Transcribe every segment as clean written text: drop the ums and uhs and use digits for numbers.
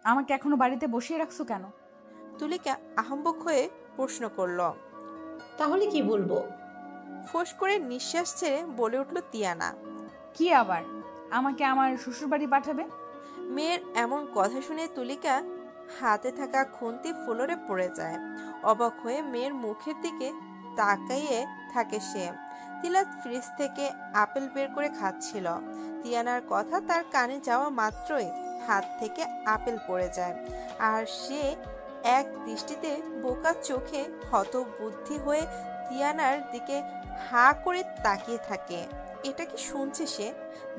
আমাকে এখনো বাড়িতে বসিয়ে রাখছো কেন? তুলিকা আহম্বক হয়ে প্রশ্ন করল। তাহলে কি বলবো? ফোঁস করে নিঃশ্বাস ছেড়ে বলে উঠল তিয়ানা। কি আবার? আমাকে আমার শ্বশুরবাড়ি পাঠাবে? মেয়ের এমন কথা শুনে তুলিকা হাতে থাকা খুন্তি ফ্লোরে পড়ে যায়। অবাক হয়ে মেয়ের মুখের দিকে তাকাইয়ে থাকে সে। তিলাত ফ্রিজ থেকে আপেল বের করে খাচ্ছিল। তিয়ানার কথা তার কানে যাওয়া মাত্রই হাত থেকে আপেল পড়ে যায়, আর সে এক দৃষ্টিতে বোকা চোখে হতবুদ্ধি হয়ে তিয়ানার দিকে হা করে তাকিয়ে থাকে। এটা কি শুনছে সে?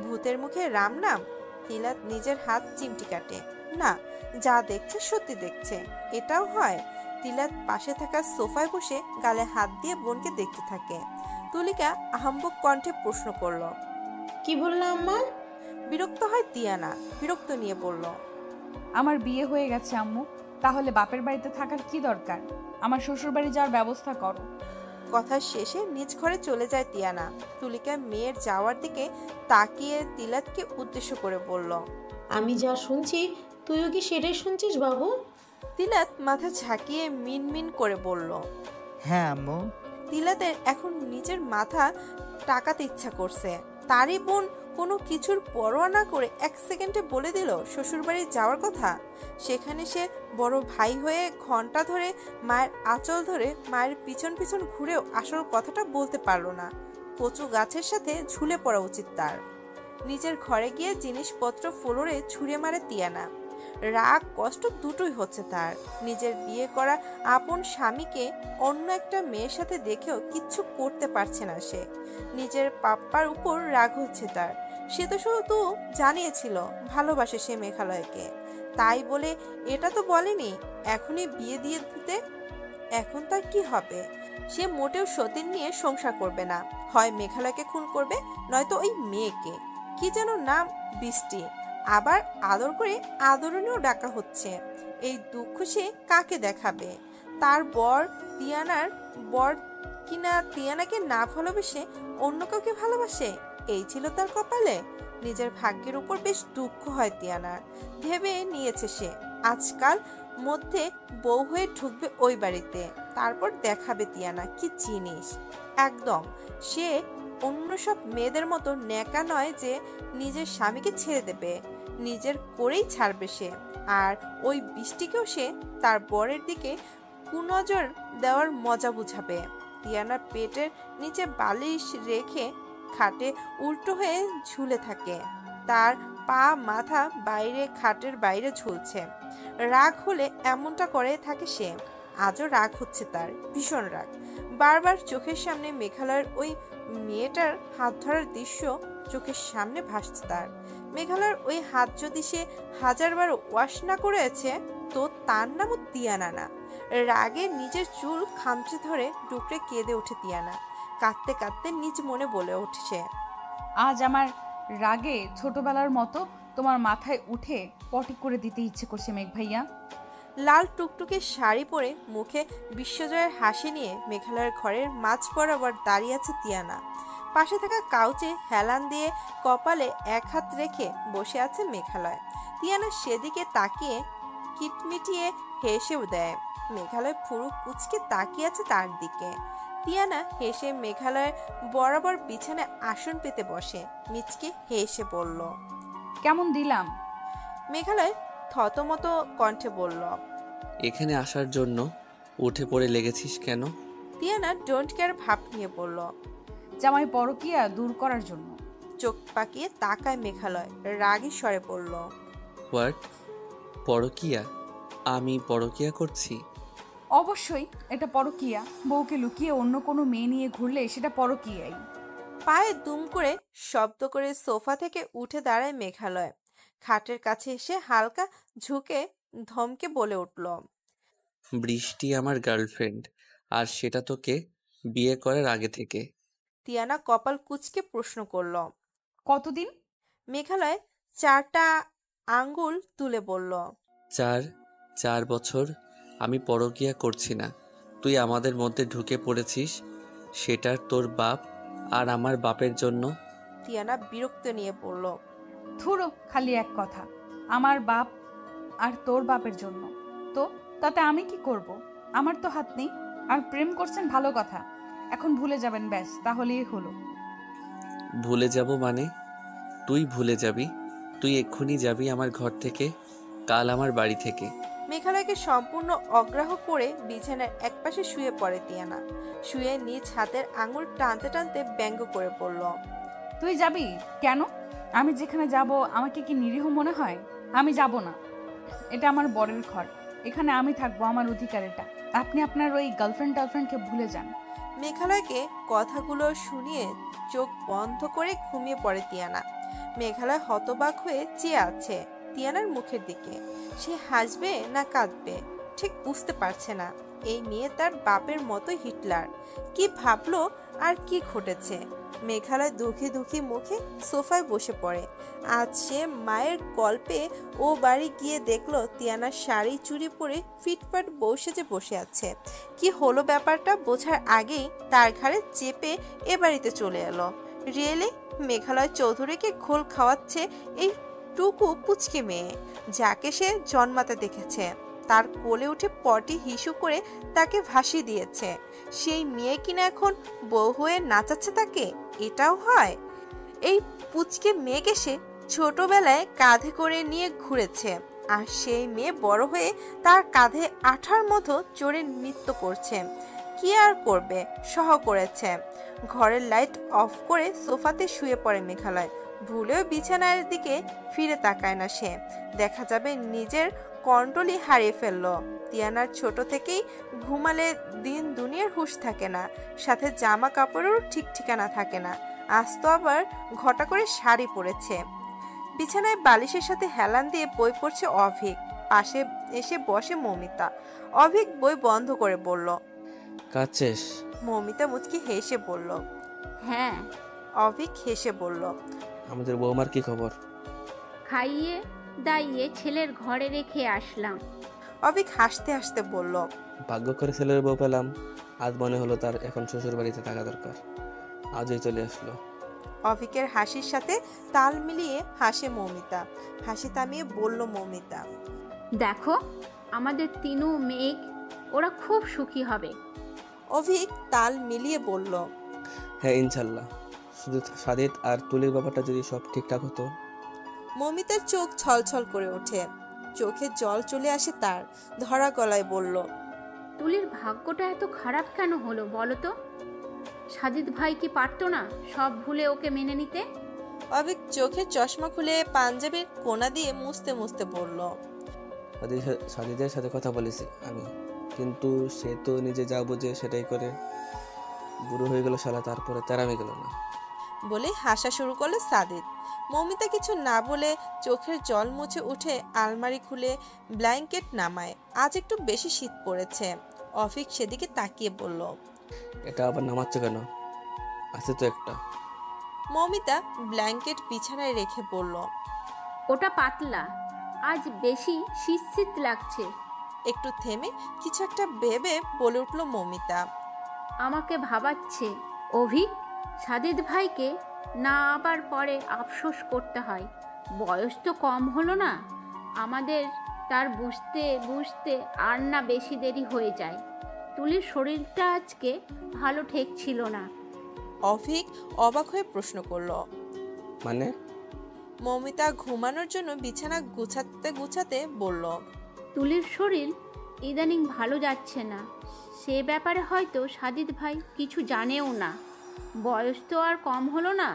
ভূতের মুখে রাম নাম? তিলাত নিজের হাত চিমটি কাটে। না, যা দেখছে সত্যি দেখছে। এটাও হয়? তিলাত পাশে থাকা সোফায় বসে গালে হাত দিয়ে বোনকে দেখতে থাকে। তুলিকা আহম্বক কণ্ঠে প্রশ্ন করল। কি বললাম আম্মা? বিরক্ত হয় তিয়ানা, বিরক্ত নিয়ে বলল। আমার বিয়ে হয়ে গেছে আম্মু, তাহলে বাপের বাড়িতে থাকার কি দরকার? আমার শ্বশুরবাড়ি যাওয়ার ব্যবস্থা করো। কথা শেষে নিজ ঘরে চলে যায় তিয়ানা। তুলিকা মেয়ের যাওয়ার দিকে তাকিয়ে তিলাতকে উদ্দেশ্য করে বলল। আমি যা শুনছি তুইও কি সেটাই শুনছিস বাবু? তিলাত মাথা ঝাঁকিয়ে মিনমিন করে বলল। হ্যাঁ আম্মু। তিলাতের এখন নিজের মাথা টাকাতে ইচ্ছা করছে। তারই বোন কোনো কিছুর পরোয়া না করে এক সেকেন্ডে বলে দিল শ্বশুরবাড়ি যাওয়ার কথা। সেখানে সে বড় ভাই হয়ে ঘন্টা ধরে মায়ের আঁচল ধরে মায়ের পিছন পিছন ঘুরেও আসল কথাটা বলতে পারল না। কচু গাছের সাথে ঝুলে পড়া উচিত তার। নিজের ঘরে গিয়ে জিনিসপত্র ফ্লোরে ছুঁড়ে মারে তিয়ানা। রাগ কষ্ট দুটোই হচ্ছে তার। নিজের বিয়ে করা আপন স্বামীকে অন্য একটা মেয়ের সাথে দেখেও কিচ্ছু করতে পারছে না সে। নিজের পাপ্পার উপর রাগ হচ্ছে তার। সে তো শুধু জানিয়েছিল ভালোবাসে সে মেঘালয়কে, তাই বলে এটা তো বলেনি এখনই বিয়ে দিয়ে দিতে। এখন তার কি হবে? সে মোটেও সতীন নিয়ে সংসার করবে না। হয় মেঘালয়কে খুন করবে, নয়তো ওই মেয়েকে, কি যেন নাম, বৃষ্টি, আবার আদর করে আদরণীয় ডাকা হচ্ছে। এই দুঃখ সে কাকে দেখাবে? তার বর তিয়ানার বর কিনা তিয়ানাকে না ভালোবেসে অন্য কাউকে ভালোবাসে, এই ছিল তার কপালে। নিজের ভাগ্যের উপর বেশ দুঃখ হয় তিয়ানার। ভেবে নিয়েছে সে আজকাল মধ্যে বউ হয়ে ঢুকবে ওই বাড়িতে, তারপর দেখাবে তিয়ানা কি জিনিস। একদম সে অন্য সব মেয়েদের মতো ন্যাকা নয় যে নিজের স্বামীকে ছেড়ে দেবে, নিজের করেই ছাড়বে সে। আর ওই বৃষ্টিকেও সে তার বরের দিকে কুনজর দেওয়ার মজা বুঝাবে। তিয়ানা পেটের নিচে বালিশ রেখে খাটে উল্টো হয়ে ঝুলে থাকে। তার পা মাথা বাইরে, খাটের বাইরে ঝুলছে। রাগ হলে এমনটা করে থাকে সে। আজও রাগ হচ্ছে তার, ভীষণ রাগ। বারবার চোখের সামনে মেঘালয়ের ওই মেয়েটার হাত ধরার দৃশ্য চোখের সামনে ভাসছে তার। মেঘালয়ের ওই হাত যদি সে হাজারবার ওয়াশ না করেছে, তো তার নামও তিয়ানা না। রাগে নিজের চুল খামচে ধরে ডুকরে কেঁদে ওঠে তিয়ানা। কাঁদতে কাঁদতে নিজ মনে বলে উঠছে। আজ আমার রাগে ছোটবেলার মতো তোমার মাথায় উঠে পটি করে দিতে ইচ্ছে করছে মেঘ ভাইয়া। লাল টুকটুকে শাড়ি পরে মুখে বিশ্বজয়ের হাসি নিয়ে মেঘালয়ের ঘরের মাঝ বরাবর দাঁড়িয়ে আছে তিয়ানা। পাশে থাকা কাউচে হেলান দিয়ে কপালে এক হাত রেখে বসে আছে মেঘালয়। তিয়ানা সেদিকে তাকিয়ে কিটমিটিয়ে হেসেও দেয়। মেঘালয় পুরো কুচকে তাকিয়ে আছে তার দিকে। তিয়ানা হেসে মেঘালয়ের বরাবর বিছানায় আসন পেতে বসে মিচকে হেসে বলল। কেমন দিলাম? মেঘালয় থতমত কণ্ঠে বলল। এখানে আসার জন্য উঠে পড়ে লেগেছিস কেন? তিয়ানা ডোন্ট কেয়ার ভাব নিয়ে বলল। জামাই পরকিয়া দূর করার জন্য। চোখ পাকিয়ে তাকায় মেঘালয়, রাগী স্বরে বলল। হোয়াট? পরকিয়া? আমি পরকিয়া করছি? অবশ্যই এটা পরকিয়া। বউকে লুকিয়ে অন্য কোনো মেয়ে নিয়ে ঘুরলে সেটা পরকিয়াই। পায়ে দুম করে শব্দ করে সোফা থেকে উঠে দাঁড়ায় মেঘালয়। খাটের কাছে এসে হালকা ঝুঁকে ধমকে বলে উঠল। বৃষ্টি আমার গার্লফ্রেন্ড, আর সেটা তোকে বিয়ে করার আগে থেকে। তিয়ানা কপাল কুঁচকে প্রশ্ন করল। কতদিন? মেঘালয় চারটা আঙ্গুল তুলে বলল। 4 বছর আমি পরকিয়া করছি না। তুই আমাদের মধ্যে ঢুকে পড়েছিস, সেটার তোর বাপ আর আমার বাপের জন্য। তিয়ানা বিরক্ত নিয়ে বলল। ধুরো, খালি এক কথা। আমার বাপ আর তোর বাপের জন্য। তো তাতে আমি কি করব? আমার তো হাত নেই। আর প্রেম করছেন ভালো কথা, এখন ভুলে যাবেন, ব্যাস তাহলেই হলো। ভুলে যাব মানে? তুই ভুলে যাবি? তুই এক্ষুনি যাবি আমার ঘর থেকে, কাল আমার বাড়ি থেকে। মেঘালয়কে সম্পূর্ণ অগ্রাহ্য করে বিছানার একপাশে শুয়ে পড়ে তিয়ানা। শুয়ে নিজ হাতের আঙুল টানতে টানতে ব্যঙ্গ করে পড়ল। তুই যাবি কেন? আমি যেখানে যাব আমাকে কি নিরীহ মনে হয়? আমি যাব না। এটা আমার বরের ঘর, এখানে আমি থাকবো, আমার অধিকার এটা। আপনি আপনার ওই গার্লফ্রেন্ডকে ভুলে যান। মেঘালয়কে কথাগুলো শুনিয়ে চোখ বন্ধ করে ঘুমিয়ে পড়ে তিয়ানা। মেঘালয় হতবাক হয়ে চেয়ে আছে তিয়ানার মুখের দিকে। সে হাসবে না কাঁদবে ঠিক বুঝতে পারছে না। এই মেয়ে তার বাপের মতো হিটলার। কি ভাবলো আর কি ঘটেছে? মেঘালয় দুঃখী দুঃখী মুখে সোফায় বসে পড়ে। আজ সে মায়ের গল্পে ও বাড়ি গিয়ে দেখলো তিয়ানার শাড়ি চুড়ি পরে ফিটফাট বউ সেজে বসে আছে। কি হলো ব্যাপারটা বোঝার আগেই তার ঘাড়ে চেপে এ বাড়িতে চলে এলো। রিয়েলি মেঘালয় চৌধুরীকে ঘোল খাওয়াচ্ছে এই টুকু পুচকে মেয়ে, যাকে সে জন্মাতে দেখেছে। তার কোলে উঠে পটি হিসু করে তাকে ভাসিয়ে দিয়েছে। সেই মেয়ে কিনা এখন বউ হয়ে নাচাচ্ছে তাকে। এটাও হয়? এই পুচকে মেয়েকে সে ছোটবেলায় কাঁধে করে নিয়ে ঘুরেছে, আর সেই মেয়ে বড় হয়ে তার কাঁধে আঠার মতো চড়ে নৃত্য করছে। কি আর করবে, সহ করেছে। ঘরের লাইট অফ করে সোফাতে শুয়ে পড়ে মেঘালয়। ভুলেও বিছানার দিকে ফিরে তাকায় না সে। দেখা যাবে নিজের কন্ট্রোলই হারিয়ে ফেললো। তিয়ানার ছোট থেকেই ঘুমালে দিন দুনিয়ার হুঁশ থাকে না, সাথে জামা কাপড়েরও ঠিক ঠিকানা থাকে না। আজ তো আবার ঘটা করে শাড়ি পরেছে। বিছানায় বালিশের সাথে হেলান দিয়ে বই পড়ছে অভিক। পাশে এসে বসে মৌমিতা। অভিক বই বন্ধ করে বলল। কাজ শেষ? মৌমিতা মুচকি হেসে বলল। হ্যাঁ। অভিক হেসে বলল। আমাদের বৌমার কি খবর? খাইয়ে দাইয়ে ছেলের ঘরে রেখে আসলাম। অভিক হাসতে হাসতে বলল। ভাগ্য করে ছেলের বউ পেলাম। আজ মনে হলো তার এখন শ্বশুর বাড়িতে থাকা দরকার, আজই চলে আসলো। অভিকের হাসির সাথে তাল মিলিয়ে হাসে মৌমিতা। হাসি থামিয়ে বলল মৌমিতা। দেখো আমাদের তিনু মেঘ, ওরা খুব সুখী হবে। অভিক তাল মিলিয়ে বলল। হ্যাঁ ইনশাল্লাহ, শুধু সাদিত আর তুলির ব্যাপারটা যদি সব ঠিকঠাক হতো। মৌমিতার চোখ ছলছল করে ওঠে, চোখে জল চলে আসে তার। ধরা গলায় বলল। তুলির ভাগ্যটা এত খারাপ কেন হলো বলো তো? সাজিদ ভাই কি পারতো না সব ভুলে ওকে মেনে নিতে? অভিক চোখের চশমা খুলে পাঞ্জাবির কোনা দিয়ে মুছতে মুছতে বলল। সাদিদের সাথে কথা বলেছি আমি, কিন্তু সে তো নিজে যা বোঝে সেটাই করে। বুড়ো হয়ে গেল শালা, তারপরে তেরামি গেল না। বলে হাসা শুরু করলো সাদিদ। মৌমিতা কিছু না বলে চোখের জল মুছে উঠে আলমারি খুলে ব্ল্যাঙ্কেট নামায়। আজ একটু বেশি শীত পড়েছে। অফিক সেদিকে তাকিয়ে বলল। এটা আবার নামাচ্ছ কেন? আছে তো একটা। মৌমিতা ব্ল্যাঙ্কেট বিছানায় রেখে বলল। ওটা পাতলা, আজ বেশি শীত শীত লাগছে। একটু থেমে কিছু একটা ভেবে বলে উঠল মৌমিতা। আমাকে ভাবাচ্ছে অভিক, সাদিদ ভাইকে না আবার পরে আফসোস করতে হয়। বয়স তো কম হলো না আমাদের, তার বুঝতে বুঝতে আর না বেশি দেরি হয়ে যায়। তুলির শরীরটা আজকে ভালো ঠেকছিল না। অভিক অবাক হয়ে প্রশ্ন করল। মানে? মৌমিতা ঘুমানোর জন্য বিছানা গুছাতে গুছাতে বলল। তুলির শরীর ইদানিং ভালো যাচ্ছে না, সে ব্যাপারে হয়তো সাদিদ ভাই কিছু জানেও না। বয়স তো আর কম হলো না,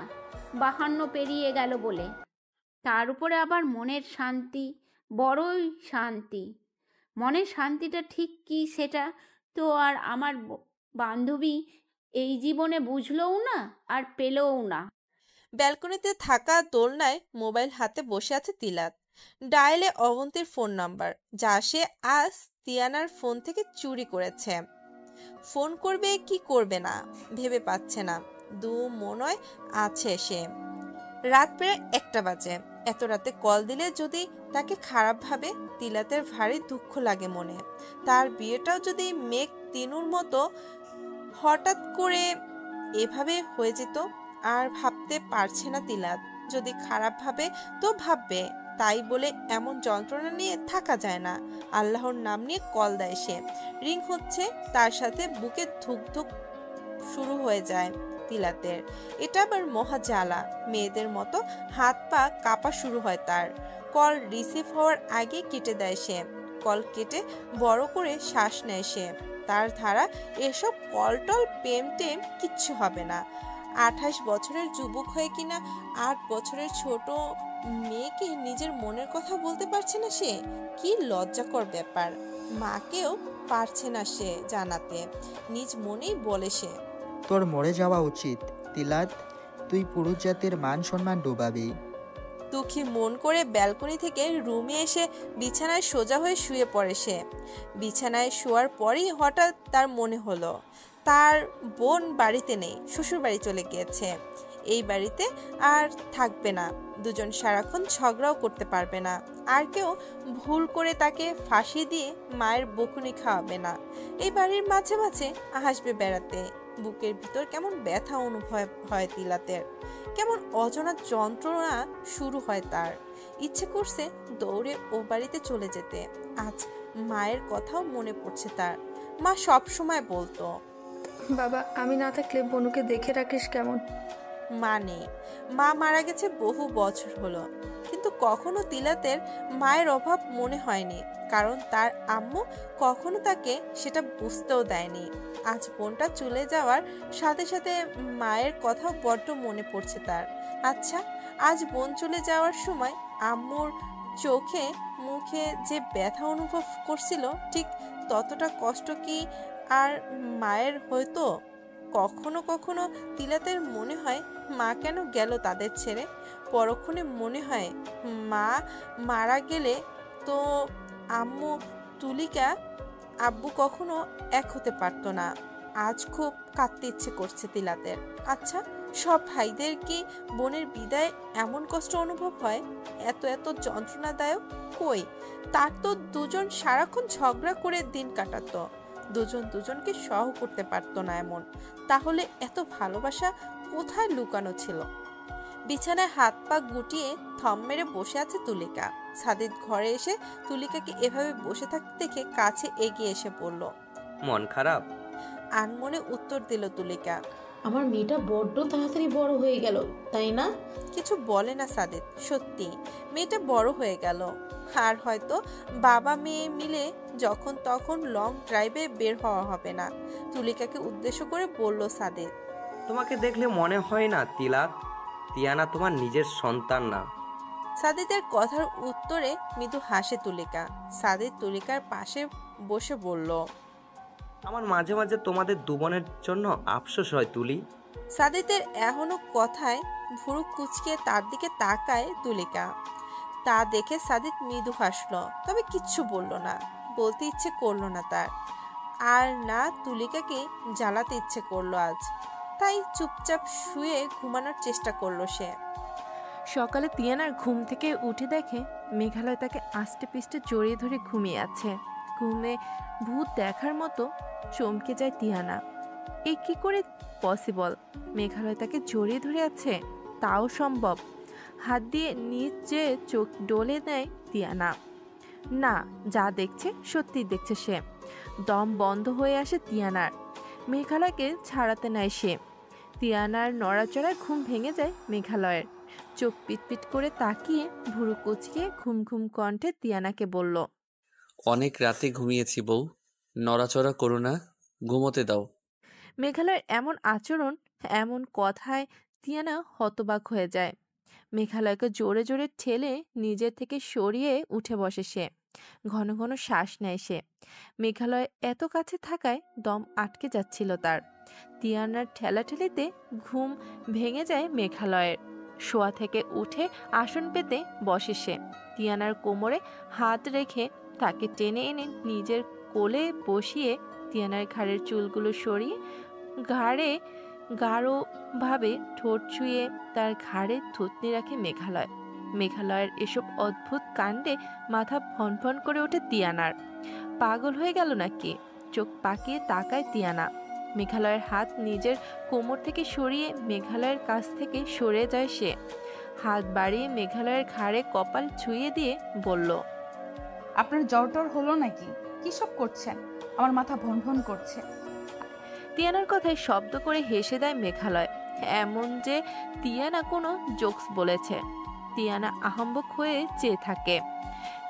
52 পেরিয়ে গেল বলে। তার উপরে আবার মনের শান্তি, বড়ই শান্তি। মনের শান্তিটা ঠিক কি সেটা তো আর আমার বান্ধবী এই জীবনে বুঝলও না আর পেলও না। ব্যালকনিতে থাকা দোলনায় মোবাইল হাতে বসে আছে তিলাত। ডায়ালে অবন্তীর ফোন নাম্বার, যা সে আজ তিয়ানার ফোন থেকে চুরি করেছে। ফোন করবে কি করবে না ভেবে পাচ্ছে না, দু মনয় আছে সে। রাত প্রায় 1টা বাজে। এত রাতে কল দিলে যদি তাকে খারাপ ভাবে, তিলাতের ভারী দুঃখ লাগে মনে। তার বিয়েটাও যদি মেঘ তিনুর মতো হঠাৎ করে এভাবে হয়ে যেত। আর ভাবতে পারছে না তিলাত। যদি খারাপ ভাবে তো ভাববে, তাই বলে এমন যন্ত্রণা নিয়ে থাকা যায় না। আল্লাহর নাম নিয়ে কল দেয় সে। রিং হচ্ছে, তার সাথে বুকে ধুক ধুক শুরু হয়ে যায় তিলাতের। এটা আবার মহা জ্বালা। মেয়েদের মতো হাত পা কাঁপা শুরু হয় তার। কল রিসিভ হওয়ার আগে কেটে দেয় সে। কল কেটে বড় করে শ্বাস নেয় সে। তার ধারা এসব কলটল প্রেম টেম কিচ্ছু হবে না। 28 বছরের যুবক হয়ে কিনা 8 বছরের ছোট মেয়েকে নিজের মনের কথা বলতে পারছে না সে। কি লজ্জাকর ব্যাপার। মাকেও পারছে না সে জানাতে। নিজ মনেই বলে সে, তোর মরে যাওয়া উচিত তিলাত, তুই পুরুষ জাতির মান সম্মান ডুবাবি। দুঃখী মন করে ব্যালকনি থেকে রুমে এসে বিছানায় সোজা হয়ে শুয়ে পড়ে সে। বিছানায় শোয়ার পরই হঠাৎ তার মনে হলো তার বোন বাড়িতে নেই, শ্বশুর বাড়ি চলে গিয়েছে। এই বাড়িতে আর থাকবে না। দুজন সারাক্ষণ ঝগড়াও করতে পারবে না। আর কেউ ভুল করে তাকে ফাঁসি দিয়ে মায়ের বকুনি খাওয়াবে না। এই বাড়ির মাঝে মাঝে আসবে বেড়াতে। বুকের ভিতর কেমন ব্যথা অনুভব হয় তিলাতের। কেমন অজানা যন্ত্রণা শুরু হয় তার। ইচ্ছে করছে দৌড়ে ও বাড়িতে চলে যেতে। আজ মায়ের কথাও মনে পড়ছে তার। মা সব সময় বলতো, বাবা আমি না থাকলে বনুকে দেখে রাখিস কেমন। মা নেই। মা মারা গেছে বহু বছর হলো। কিন্তু কখনো তিলাতের মায়ের অভাব মনে হয়নি, কারণ তার আম্মু কখনো তাকে সেটা বুঝতেও দেয়নি। আজ বোনটা চলে যাওয়ার সাথে সাথে মায়ের কথাও বড্ড মনে পড়ছে তার। আচ্ছা, আজ বোন চলে যাওয়ার সময় আম্মুর চোখে মুখে যে ব্যথা অনুভব করছিল, ঠিক ততটা কষ্ট কি আর মায়ের হয়তো? কখনো কখনো তিলাতের মনে হয় মা কেন গেল তাদের ছেড়ে। পরক্ষণে মনে হয় মা মারা গেলে তো আম্মু তুলিকা আব্বু কখনো এক হতে পারতো না। আজ খুব কাঁদতে ইচ্ছে করছে তিলাতের। আচ্ছা, সব ভাইদের কি বোনের বিদায় এমন কষ্ট অনুভব হয়? এত এত যন্ত্রণাদায়ক? কই, তার তো দুজন সারাক্ষণ ঝগড়া করে দিন কাটাতো। দুজন দুজনকে সহ করতে পারতো না এমন। তাহলে এত ভালোবাসা কোথায় লুকানো ছিল? বিছানায় হাত পা গুটিয়ে থম মেরে বসে আছে তুলিকা। সাদিদ ঘরে এসে তুলিকাকে এভাবে বসে থাকতে দেখে কাছে এগিয়ে এসে বলল, মন খারাপ? আনমনে উত্তর দিল তুলিকা। আমার মেয়েটা বড্ড তাড়াতাড়ি বড় হয়ে গেল, তাই না? কিছু বলে না সাদিদ। সত্যি মেয়েটা বড় হয়ে গেল। আর হয়তো বাবা মেয়ে মিলে যখন তখন লং ড্রাইভে বের হওয়া হবে না। তুলিকাকে উদ্দেশ্য করে বলল সাদিদ, তোমাকে দেখলে মনে হয় না তিলাত, তিয়ানা তোমার নিজের সন্তান না? সাদিদের কথার উত্তরে মৃদু হাসে তুলিকা। সাদিদ তুলিকার পাশে বসে বলল, আমার মাঝে মাঝে তোমাদের দুবনের জন্য আফসোস হয় তুলি। সাদিদের এখনো কথায় ভুরু কুচকে তার দিকে তাকায় তুলিকা। তা দেখে সাদিদ মৃদু হাসলো, তবে কিচ্ছু বলল না। বলতে ইচ্ছে করলো না তার। আর না তুলিকাকে জ্বালাতে ইচ্ছে করলো আজ। তাই চুপচাপ শুয়ে ঘুমানোর চেষ্টা করলো সে। সকালে তিয়ানার ঘুম থেকে উঠে দেখে মেঘালয় তাকে আস্তে পিষ্টে জড়িয়ে ধরে ঘুমিয়ে আছে। ঘুমে ভূত দেখার মতো চমকে যায় তিয়ানা। এ কি করে পসিবল? মেঘালয় তাকে জড়িয়ে ধরে আছে, তাও সম্ভব? হাত দিয়ে নিচে চোখ ডলে নেয় তিয়ানা। না, যা দেখছে সত্যি দেখছে সে। দম বন্ধ হয়ে আসে তিয়ানার। মেঘালয়কে ছাড়াতে নেয় সে। তিয়ানার নড়াচড়ায় ঘুম ভেঙে যায় মেঘালয়ের। চোখ পিটপিট করে তাকিয়ে ভুরু কুচকে ঘুম ঘুম কণ্ঠে তিয়ানাকে বলল, অনেক রাতে ঘুমিয়েছি বউ, নড়াচড়া করো না, ঘুমোতে দাও। মেঘালয়ের এমন আচরণ, এমন কথায় তিয়ানা হতবাক হয়ে যায়। মেঘালয়কে জোরে জোরে ঠেলে নিজের থেকে সরিয়ে উঠে বসে সে। ঘন ঘন শ্বাস নেয় সে। মেঘালয় এত কাছে থাকায় দম আটকে যাচ্ছিল তার। তিয়ানার ঠেলাঠেলিতে ঘুম ভেঙে যায় মেঘালয়ের। শোয়া থেকে উঠে আসন পেতে বসে সে। তিয়ানার কোমরে হাত রেখে তাকে টেনে এনে নিজের কোলে বসিয়ে তিয়ানার ঘাড়ের চুলগুলো সরিয়ে ঘাড়ে গাঢ়ভাবে ঠোঁট ছুঁয়ে তার ঘাড়ে থুতনি রাখে মেঘালয়। মেঘালয়ের এসব অদ্ভুত কাণ্ডে মাথা ফনফন করে ওঠে তিয়ানার। পাগল হয়ে গেল নাকি? চোখ পাকিয়ে তাকায় তিয়ানা। মেঘালয়ের হাত নিজের কোমর থেকে সরিয়ে মেঘালয়ের কাছ থেকে সরে যায় সে। হাত বাড়িয়ে মেঘালয়ের ঘাড়ে কপাল ছুঁয়ে দিয়ে বলল, আপনার জ্বর টর হলো নাকি? কি সব করছেন? আমার মাথা ভন ভন করছে। তিয়ানার কথায় শব্দ করে হেসে দেয় মেঘালয়, এমন যে তিয়ানা কোনো জোকস বলেছে। তিয়ানা আহম্বক হয়ে চেয়ে থাকে।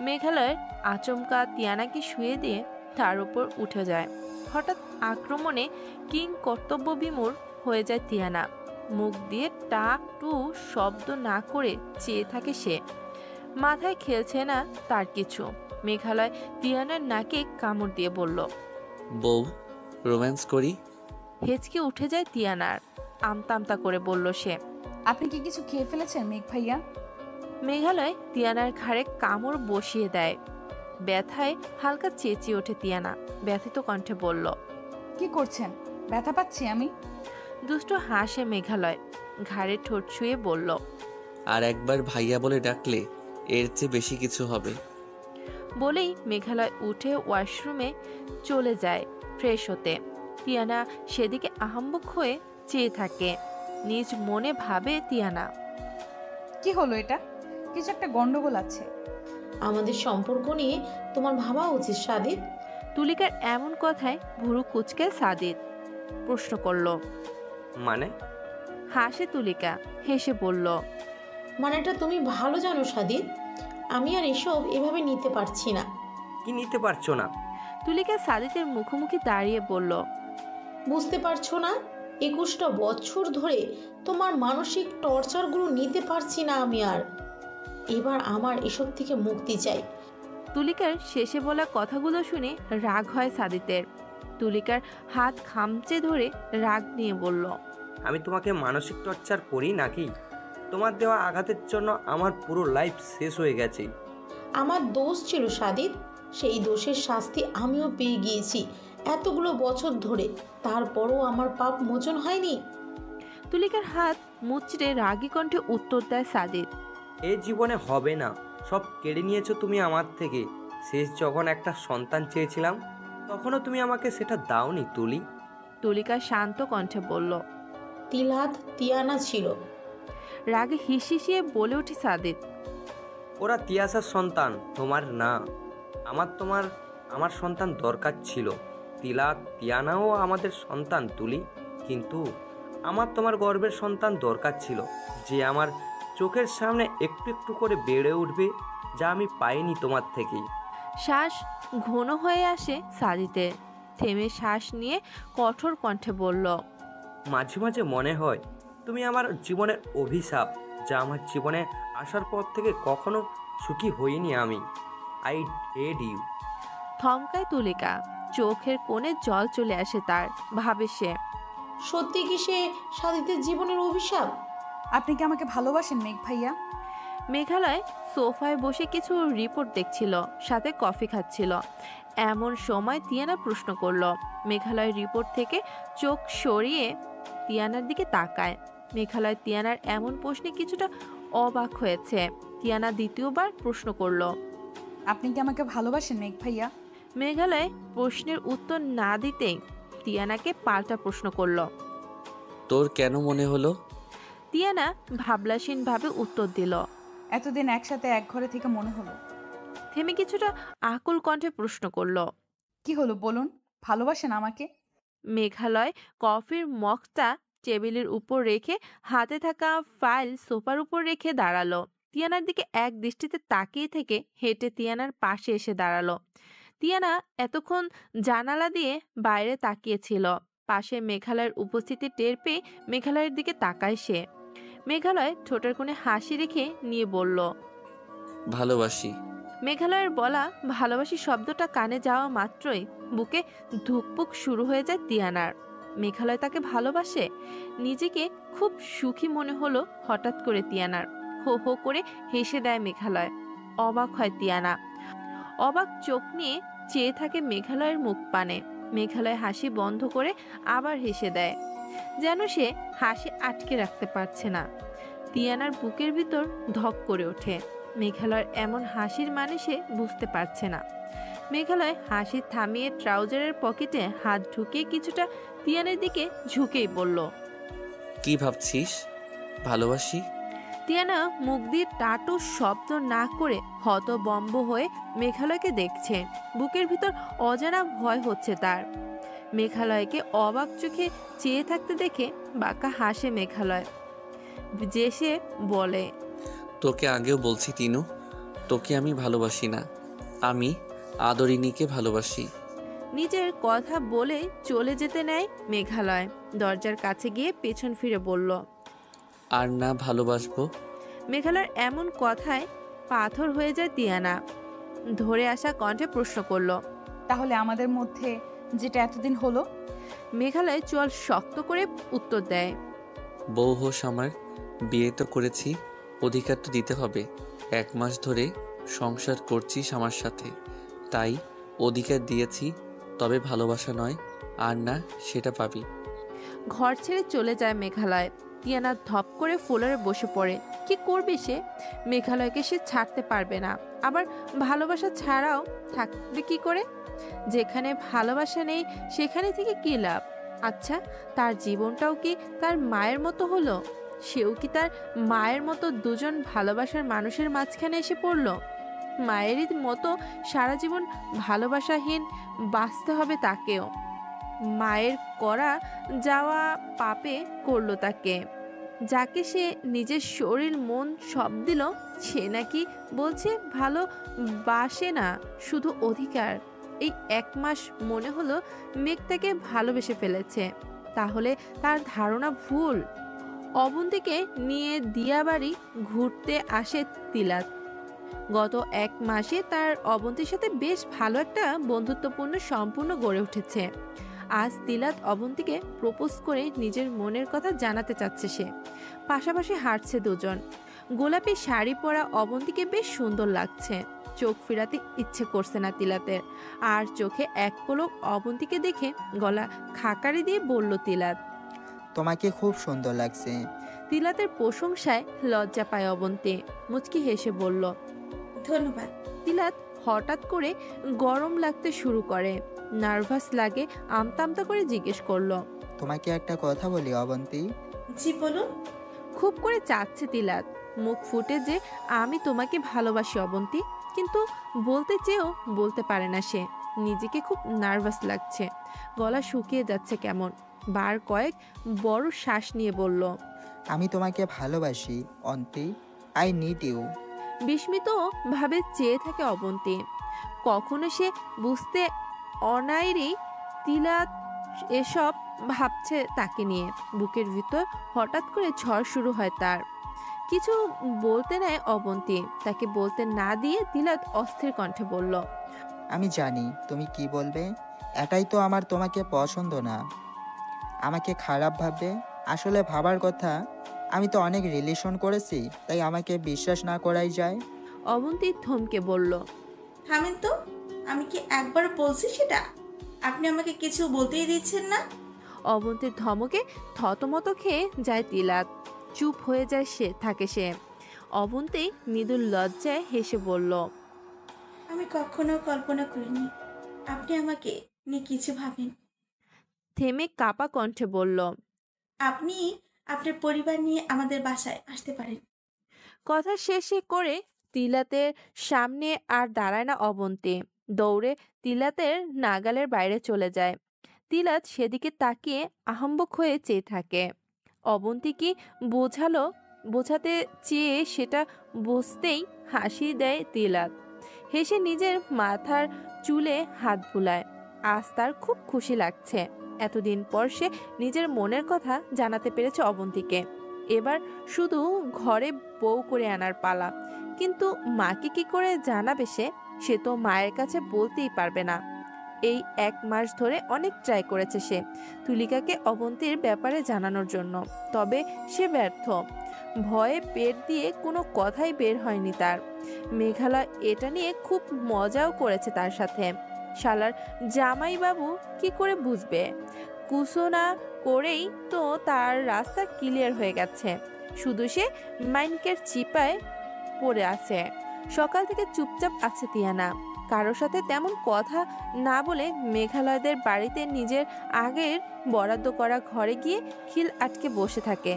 মেঘালয়ের আচমকা তিয়ানাকে শুয়ে দিয়ে তার উপর উঠে যায়। হঠাৎ আক্রমণে কিং কর্তব্য বিমূঢ় হয়ে যায় তিয়ানা। মুখ দিয়ে টাক টু শব্দ না করে চেয়ে থাকে সে। মাথায় খেলছে না তার কিছু। মেঘালয় তিয়ানার নাকে কামড় দিয়ে বলল, বউ, রোম্যান্স করি। হেঁচকে উঠে যায় তিয়ানার। আমতা আমতা করে বলল সে, আপনি কি কিছু খেয়ে ফেলেছেন মেঘ ভাইয়া? মেঘালয় তিয়ানার ঘাড়ে কামড় বসিয়ে দেয়। ব্যথায় হালকা চেঁচিয়ে ওঠে তিয়ানা। ব্যথিত কণ্ঠে বলল, কি করছেন? ব্যথা পাচ্ছি আমি। দুষ্ট হাসে মেঘালয়। ঘাড়ে ঠোঁট ছুঁয়ে বলল, আর একবার ভাইয়া বলে ডাকলে এর চেয়ে বেশি কিছু হবে। বলেই মেঘালয় উঠে ওয়াশরুমে চলে যায় ফ্রেশ হতে। তিয়ানা সেদিকে আহম্বক হয়ে চেয়ে থাকে। নিজ মনে ভাবে তিয়ানা, কি হলো এটা? কিছু একটা গন্ডগোল আছে। আমাদের সম্পর্ক নিয়ে তোমার ভাবা উচিত সাদিদ। তুলিকার এমন কথায় ভুরু কুচকে সাদিদ প্রশ্ন করল। মানে? হাসে তুলিকা, হেসে বলল, মানেটা তুমি ভালো জানো সাদিদ। আমি আর এসব এভাবে নিতে পারছি না। কি নিতে পারছো না? তুলিকা সাদিদের মুখোমুখি দাঁড়িয়ে বলল, বুঝতে পারছো না? 21টা বছর ধরে তোমার মানসিক টর্চারগুলো নিতে পারছি না আমি আর। এবার আমার এসব থেকে মুক্তি চাই। তুলিকার শেষে বলা কথাগুলো শুনে রাগ হয় সাদিতের। তুলিকার হাত খামচে ধরে রাগ নিয়ে বলল, আমি তোমাকে মানসিক টর্চার করি নাকি? তোমার দেওয়া আঘাতের জন্য আমার পুরো লাইফ শেষ হয়ে গেছে। আমার দোষ ছিল সাদিদ। সেই দোষের শাস্তি আমিও পেয়ে গিয়েছি এতগুলো বছর ধরে। তারপরও আমার পাপ মোচন হয়নি। তুলিকার হাত মুচড়ে রাগী কণ্ঠে উত্তর দেয় সাদিত, এ জীবনে হবে না। সব কেড়ে নিয়েছো তুমি আমার থেকে। শেষ যখন একটা সন্তান চেয়েছিলাম তখনও তুমি আমাকে সেটা দাওনি তুলি। তুলিকা শান্ত কণ্ঠে বলল, তিলাত তিয়ানা ছিল। রাগে হিসিয়ে বলে উঠে সাদিত, ওরা তিয়াসার সন্তান, তোমার না। আমার সন্তান দরকার ছিল। তিলাক তিয়ানাও আমাদের সন্তান তুলি, কিন্তু আমার তোমার গর্বের সন্তান দরকার ছিল, যে আমার চোখের সামনে একটু একটু করে বেড়ে উঠবে, যা আমি পাইনি তোমার থেকেই। শ্বাস ঘন হয়ে আসে সাদিতের। থেমে শ্বাস নিয়ে কঠোর কণ্ঠে বলল, মাঝে মাঝে মনে হয় তুমি আমার জীবনের অভিশাপ, যা আমার জীবনে আসার পর থেকে কখনো সুখী হইনি আমি। I hate you. থমকায় তুলিকা। চোখের কোণে জল চলে আসে তার। ভাবে সে, সত্যি কি সে সাদিতের জীবনের অভিশাপ? আপনি কি আমাকে ভালোবাসেন মেঘ ভাইয়া? মেঘালয় সোফায় বসে কিছু রিপোর্ট দেখছিল, সাথে কফি খাচ্ছিল। এমন সময় তিয়ানা প্রশ্ন করল। মেঘালয় রিপোর্ট থেকে চোখ সরিয়ে তিয়ানার দিকে তাকায়। মেঘালয় তিয়ানার এমন প্রশ্নে কিছুটা অবাক হয়েছে। তিয়ানা দ্বিতীয়বার প্রশ্ন করল, আপনি কি আমাকে ভালোবাসেন মেঘ ভাইয়া? মেঘালয় প্রশ্নের উত্তর না দিতেই তিয়ানাকে পাল্টা প্রশ্ন করল, তোর কেন মনে হলো? তিয়ানা ভাবনাসীনভাবে উত্তর দিল, এতদিন একসাথে এক ঘরে থেকে মনে হলো। থেমে কিছুটা আকুল কণ্ঠে প্রশ্ন করল, কি হলো বলুন, ভালোবাসেন আমাকে? মেঘালয় কফির মগটা টেবিলের উপর রেখে হাতে থাকা ফাইল সোফার উপর রেখে দাঁড়ালো। তিয়ানার দিকে এক দৃষ্টিতে তাকিয়ে থেকে হেঁটে তিয়ানার পাশে এসে দাঁড়ালো। তিয়ানা এতক্ষণ জানালা দিয়ে বাইরে তাকিয়েছিল। পাশে মেঘালয়ের উপস্থিতি টের পেয়ে মেঘালয়ের দিকে তাকায় সে। মেঘালয় ঠোঁটের কোণে হাসি রেখে নিয়ে বলল, ভালোবাসি। মেঘালয়ের বলা ভালোবাসি শব্দটা কানে যাওয়া মাত্রই বুকে ধুকপুক শুরু হয়ে যায় তিয়ানার। মেঘালয় তাকে ভালোবাসে। নিজেকে খুব সুখী মনে হলো হঠাৎ করে তিয়ানার। হো হো করে হেসে দেয় মেঘালয়। অবাক হয় তিয়ানা। অবাক চোখ নিয়ে চেয়ে থাকে মেঘালয়ের মুখ পানে। মেঘালয় হাসি বন্ধ করে আবার হেসে দেয়, যেন সে হাসি আটকে রাখতে পারছে না। তিয়ানার বুকের ভিতর ধক করে ওঠে। মেঘালয়ের এমন হাসির মানে সে বুঝতে পারছে না। মেঘালয় হাসি থামিয়ে ট্রাউজারের পকেটে হাত ঢুকিয়ে কিছুটা তিয়ানের দিকে ঝুঁকেই বলল, কি ভাবছিস? ভালোবাসি। তিয়ানা মুখ দিয়ে টাটু শব্দ না করে হতবম্ব হয়ে মেঘালয়কে দেখছে। বুকের ভিতর অজানা ভয় হচ্ছে তার। মেঘালয়কে অবাক চোখে চেয়ে থাকতে দেখে বাঁকা হাসে মেঘালয়, যে সে বলে, তোকে আগেও বলছি তিনু, তোকে আমি ভালোবাসি না, আমি আদরিনীকে ভালোবাসি। নিজের কথা বলে চলে যেতে নেয় মেঘালয়। দরজার কাছে গিয়ে পেছন ফিরে বলল, আর না ভালোবাসবো? মেঘালয়ের এমন কথায় পাথর হয়ে যায় তিয়ানা। ধরে আসা কণ্ঠে প্রশ্ন করল, তাহলে আমাদের মধ্যে যেটা এতদিন হলো? মেঘালয় চোয়াল শক্ত করে উত্তর দেয়, বউ হোস আমার, বিয়ে তো করেছি, অধিকার তো দিতে হবে। 1 মাস ধরে সংসার করছিস আমার সাথে, তাই অধিকার দিয়েছি, তবে ভালোবাসা নয়, আর না সেটা পাবি। ঘর ছেড়ে চলে যায় মেঘালয়। তিয়ানা ধপ করে ফ্লোরে বসে পড়ে। কি করবে সে? মেঘালয়কে সে ছাড়তে পারবে না, আবার ভালোবাসা ছাড়াও থাকবে কি করে? যেখানে ভালোবাসা নেই সেখানে থেকে কি লাভ? আচ্ছা, তার জীবনটাও কি তার মায়ের মতো হলো? সেও কি তার মায়ের মতো দুজন ভালোবাসার মানুষের মাঝখানে এসে পড়ল? মায়েরই মতো সারা জীবন ভালোবাসাহীন বাঁচতে হবে তাকেও। মায়ের করা যাওয়া পাপে করলো তাকে। যাকে সে নিজের শরীর মন সব দিল, সে নাকি বলছে ভালোবাসে না, শুধু অধিকার। এই 1 মাস মনে হলো মেঘ তাকে ভালোবেসে ফেলেছে। তাহলে তার ধারণা ভুল। অবন্তীকে নিয়ে দিয়াবাড়ি ঘুরতে আসে তিলাত। গত 1 মাসে তার অবন্তীর সাথে বেশ ভালো একটা বন্ধুত্বপূর্ণ সম্পূর্ণ গড়ে উঠেছে। আজ তিলাত অবন্তীকে প্রপোজ করে নিজের মনের কথা জানাতে চাচ্ছে সে। পাশাপাশি হাঁটছে দুজন। গোলাপি শাড়ি পরা অবন্তীকে বেশ সুন্দর লাগছে। চোখ ফিরাতে ইচ্ছে করছে না তিলাতের। আর চোখে এক পলক অবন্তীকে দেখে গলা খাকারি দিয়ে বলল তিলাত, তোমাকে খুব সুন্দর লাগছে। তিলাতের প্রশংসায় লজ্জা পায় অবন্তী। মুচকি হেসে বলল, ধন্যবাদ। তিলাত হঠাৎ করে গরম লাগতে শুরু করে। নার্ভাস লাগে, আমতা আমতা করে জিজ্ঞেস করলো, তোমাকে একটা কথা বলি অবন্তী? জি বলুন। খুব করে চাচ্ছে তিলাত, মুখ ফুটে যে আমি তোমাকে ভালোবাসি অবন্তী, কিন্তু বলতে চেয়েও বলতে পারে না সে। নিজেকে খুব নার্ভাস লাগছে, গলা শুকিয়ে যাচ্ছে কেমন। বার কয়েক বড় শ্বাস নিয়ে বলল, আমি তোমাকে ভালোবাসি অন্তি, আই নিড ইউ। বিস্মিত ভাবে চেয়ে থাকে অবন্তী। কখনো সে বুঝতে অনাইরেই তিলাত এসব ভাবছে তাকে নিয়ে। বুকের ভিতর হঠাৎ করে ঝড় শুরু হয় তার। কিছু বলতে নেয় অবন্তী, তাকে বলতে না দিয়ে তিলাত অস্থির কণ্ঠে বলল, আমি জানি তুমি কি বলবে। এটাই তো আমার তোমাকে পছন্দ না, আমাকে খারাপ ভাববে। আসলে ভাবার কথা, আমি তো অনেক রিলেশন করেছি, তাই আমাকে বিশ্বাস না করাই যায়। অবন্তী থমকে বলল, থামেন তো, আমি কি একবার বলছি সেটা? আপনি আমাকে কিছু বলতেই দিচ্ছেন না। অবন্তীর ধমকে থতমত খেয়ে যায় তিলাত। চুপ হয়ে যায় সে। অবন্তী মৃদুল লজ্জায় হেসে বলল, আমি কখনো কল্পনা করিনি আপনি আমাকে নিয়ে কিছু ভাবেন। থেমে কাপা কণ্ঠে বলল, আপনি আপনার পরিবার নিয়ে আমাদের বাসায় আসতে পারেন। কথা শেষে করে তিলাতের সামনে আর দাঁড়ায় না অবন্তী। দৌড়ে তিলাতের নাগালের বাইরে চলে যায়। তিলাত সেদিকে তাকিয়ে আহম্বক হয়ে চেয়ে থাকে। অবন্তী কি বোঝাতে চেয়ে সেটা বুঝতেই হাসি দেয় তিলাত। হেসে নিজের মাথার চুলে হাত বুলায়। আজ তার খুব খুশি লাগছে। এতদিন পর সে নিজের মনের কথা জানাতে পেরেছে অবন্তীকে। এবার শুধু ঘরে বউ করে আনার পালা। কিন্তু মাকে কি করে জানাবে সে তো মায়ের কাছে বলতেই পারবে না। এই 1 মাস ধরে অনেক ট্রাই করেছে সে তুলিকাকে অবন্তীর ব্যাপারে জানানোর জন্য, তবে সে ব্যর্থ। ভয়ে পেট দিয়ে কোনো কথাই বের হয়নি তার। মেঘালয় এটা নিয়ে খুব মজাও করেছে তার সাথে। শালার জামাইবাবু কি করে বুঝবে? কুসনা করেই তো তার রাস্তা ক্লিয়ার হয়ে গেছে, শুধু সে মাইন্ডকের চিপায় পড়ে আছে। সকাল থেকে চুপচাপ আছে তিয়ানা, কারোর সাথে তেমন কথা না বলে মেঘালয়দের বাড়িতে নিজের আগের বরাদ্দ করা ঘরে গিয়ে খিল আটকে বসে থাকে।